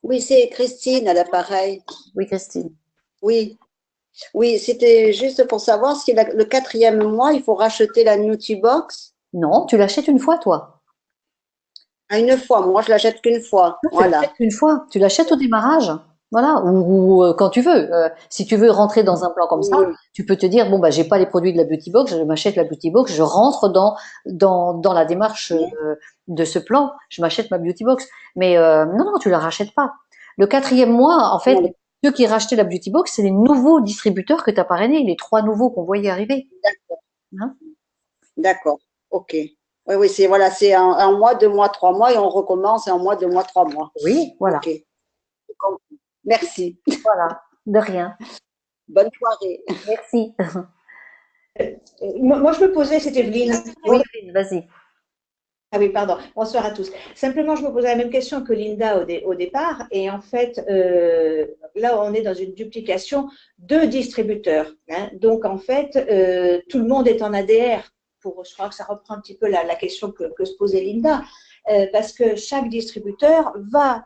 Oui, c'est Christine à l'appareil. Oui, Christine. Oui, oui, c'était juste pour savoir si le 4e mois, il faut racheter la Nutty Box Non, tu l'achètes une fois, toi. à une fois. Moi, je l'achète qu'une fois. Tu Voilà. l'achètes une fois. Tu l'achètes au démarrage. Voilà. Ou quand tu veux. Si tu veux rentrer dans un plan comme ça, Oui, tu peux te dire, bon, bah, j'ai pas les produits de la Beauty Box, je m'achète la Beauty Box, je rentre dans la démarche de ce plan, je m'achète ma Beauty Box. Mais non, non, tu la rachètes pas. Le 4e mois, en fait, oui, ceux qui rachetaient la Beauty Box, c'est les nouveaux distributeurs que tu as parrainés, les 3 nouveaux qu'on voyait arriver. d'accord, Hein. d'accord. OK. Oui, oui, c'est voilà, c'est un mois, 2 mois, 3 mois et on recommence un mois, 2 mois, 3 mois. Oui, voilà. OK. J'ai compris. Merci. Voilà. De rien. Bonne soirée. Merci. Moi, je me posais, c'était Evelyne. Oui, Evelyne, vas-y. Ah oui, pardon. Bonsoir à tous. Simplement, je me posais la même question que Linda au départ. Et en fait, là, on est dans une duplication de distributeurs. Hein. Donc, en fait, tout le monde est en ADR. Je crois que ça reprend un petit peu la question que se posait Linda. Parce que chaque distributeur va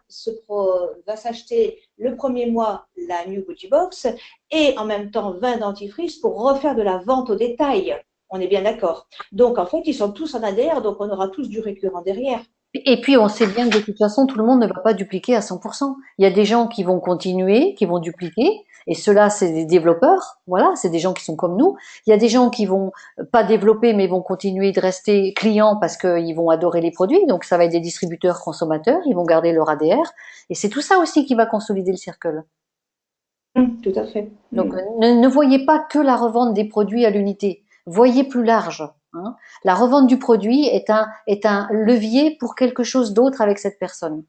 s'acheter le premier mois la New Beauty Box et en même temps 20 dentifrices pour refaire de la vente au détail. On est bien d'accord. Donc, en fait, ils sont tous en ADR, donc on aura tous du récurrent derrière. Et puis, on sait bien que de toute façon, tout le monde ne va pas dupliquer à 100%. Il y a des gens qui vont continuer, qui vont dupliquer, et ceux-là, c'est des développeurs. Voilà, c'est des gens qui sont comme nous. Il y a des gens qui vont pas développer, mais vont continuer de rester clients parce qu'ils vont adorer les produits. Donc, ça va être des distributeurs consommateurs. Ils vont garder leur ADR. Et c'est tout ça aussi qui va consolider le cercle. Tout à fait. Donc, ne voyez pas que la revente des produits à l'unité. Voyez plus large. Hein. La revente du produit est un levier pour quelque chose d'autre avec cette personne.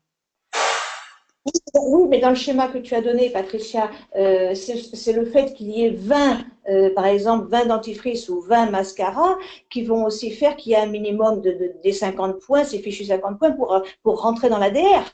Oui, mais dans le schéma que tu as donné, Patricia, c'est le fait qu'il y ait 20, par exemple, 20 dentifrices ou 20 mascaras qui vont aussi faire qu'il y a un minimum des 50 points, ces fichus 50 points pour rentrer dans l'ADR.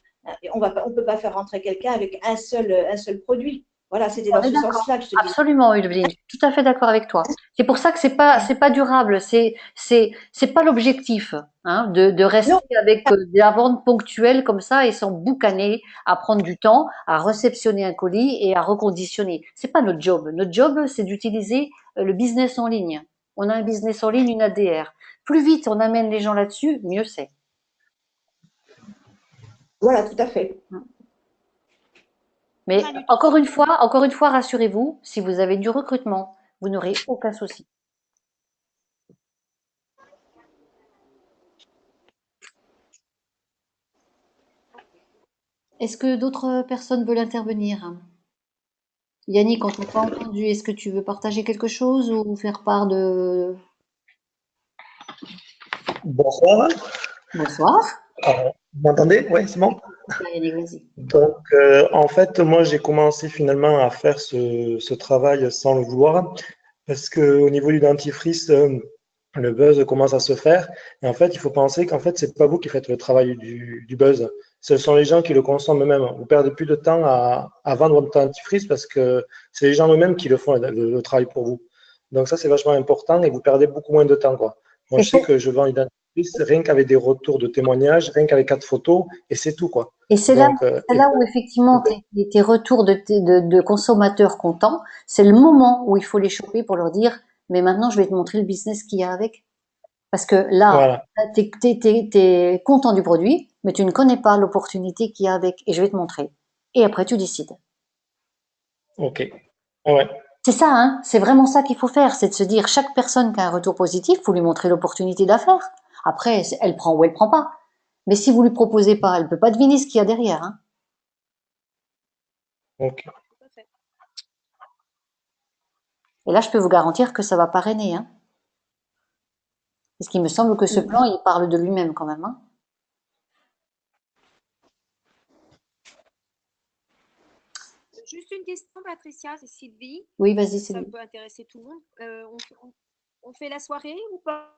On ne peut pas faire rentrer quelqu'un avec un seul produit. Voilà, c'était dans On est ce d'accord. sens-là que je te dis. Absolument, Evelyne. Je suis tout à fait d'accord avec toi. C'est pour ça que c'est pas durable. C'est pas l'objectif, hein, de rester Non, avec de la vente ponctuelle comme ça et sans boucaner, à prendre du temps, à réceptionner un colis et à reconditionner. C'est pas notre job. Notre job, c'est d'utiliser le business en ligne. On a un business en ligne, une ADR. Plus vite on amène les gens là-dessus, mieux c'est. voilà, tout à fait. Mais encore une fois, rassurez-vous, si vous avez du recrutement, vous n'aurez aucun souci. Est-ce que d'autres personnes veulent intervenir? Yannick, on t'a pas entendu. Est-ce que tu veux partager quelque chose ou faire part de... Bonsoir. Bonsoir. Vous m'entendez? Oui, c'est bon. Yannick, vas-y. Donc, en fait, moi, j'ai commencé finalement à faire ce travail sans le vouloir, parce qu'au niveau du dentifrice, le buzz commence à se faire. Et en fait, il faut penser qu'en fait, c'est pas vous qui faites le travail du buzz. Ce sont les gens qui le consomment eux-mêmes. Vous perdez plus de temps à vendre votre dentifrice parce que c'est les gens eux-mêmes qui le font, le travail pour vous. Donc ça, c'est vachement important et vous perdez beaucoup moins de temps, quoi. Moi, je sais que je vends les dentifrices rien qu'avec des retours de témoignages, rien qu'avec 4 photos, et c'est tout, quoi. Et c'est Donc, là où effectivement tes retours de consommateurs contents, c'est le moment où il faut les choper pour leur dire, mais maintenant je vais te montrer le business qu'il y a avec. Parce que là, voilà. t'es content du produit, mais tu ne connais pas l'opportunité qu'il y a avec, et je vais te montrer. et après tu décides. Ok. Ah ouais. C'est ça, hein, c'est vraiment ça qu'il faut faire, c'est de se dire chaque personne qui a un retour positif, faut lui montrer l'opportunité d'affaires. Après, elle prend ou elle prend pas. Mais si vous lui proposez pas, elle peut pas deviner ce qu'il y a derrière, hein. Ok. Tout à fait. Et là, je peux vous garantir que ça va parrainer, hein. Parce qu'il me semble que ce plan, il parle de lui-même quand même, hein. Juste une question, Patricia, c'est Sylvie. Oui, vas-y, Ça Sylvie. peut intéresser tout le monde. On fait la soirée ou pas?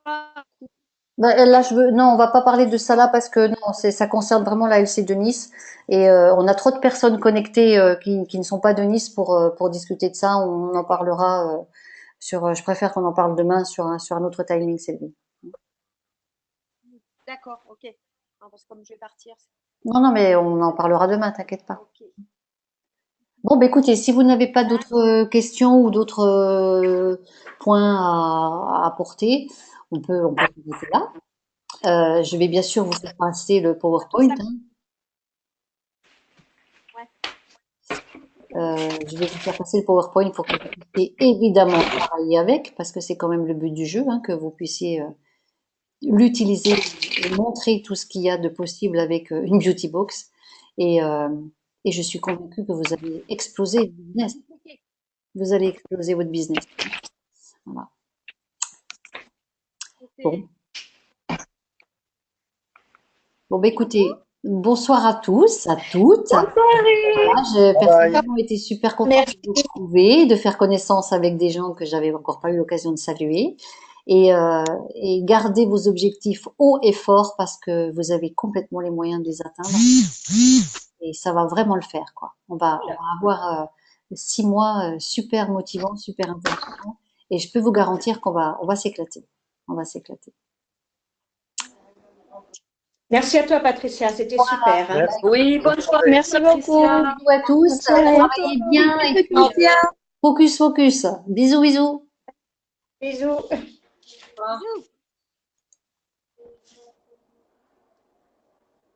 Bah, là, non, on va pas parler de ça là parce que non, ça concerne vraiment la LC de Nice et on a trop de personnes connectées qui ne sont pas de Nice pour discuter de ça. On en parlera je préfère qu'on en parle demain sur un autre timing, Sylvie. D'accord, ok. Non, parce que comme je vais partir. Non, non, mais on en parlera demain, t'inquiète pas. Ok. Bon, bah écoutez, si vous n'avez pas d'autres questions ou d'autres points à apporter, on peut s'arrêter là. Je vais bien sûr vous faire passer le PowerPoint, hein. Je vais vous faire passer le PowerPoint pour que vous puissiez évidemment travailler avec, parce que c'est quand même le but du jeu, hein, que vous puissiez l'utiliser et montrer tout ce qu'il y a de possible avec une beauty box. Et je suis convaincue que vous allez exploser le business. Vous allez exploser votre business. Voilà. Bon. Bon, bah écoutez, bonsoir à tous, à toutes. Voilà, personnellement été super contente de vous retrouver, de faire connaissance avec des gens que j'avais encore pas eu l'occasion de saluer. Et garder vos objectifs haut et fort parce que vous avez complètement les moyens de les atteindre. Et ça va vraiment le faire, quoi. On va avoir 6 mois super motivants, super intéressants. Et je peux vous garantir on va s'éclater. On va s'éclater. Merci à toi, Patricia. C'était super. Hein. Oui, bonne soirée. Merci beaucoup. Bisous à tous. Travaillez bien et puis focus, focus. Bisous, bisous. Bisous. Bisous.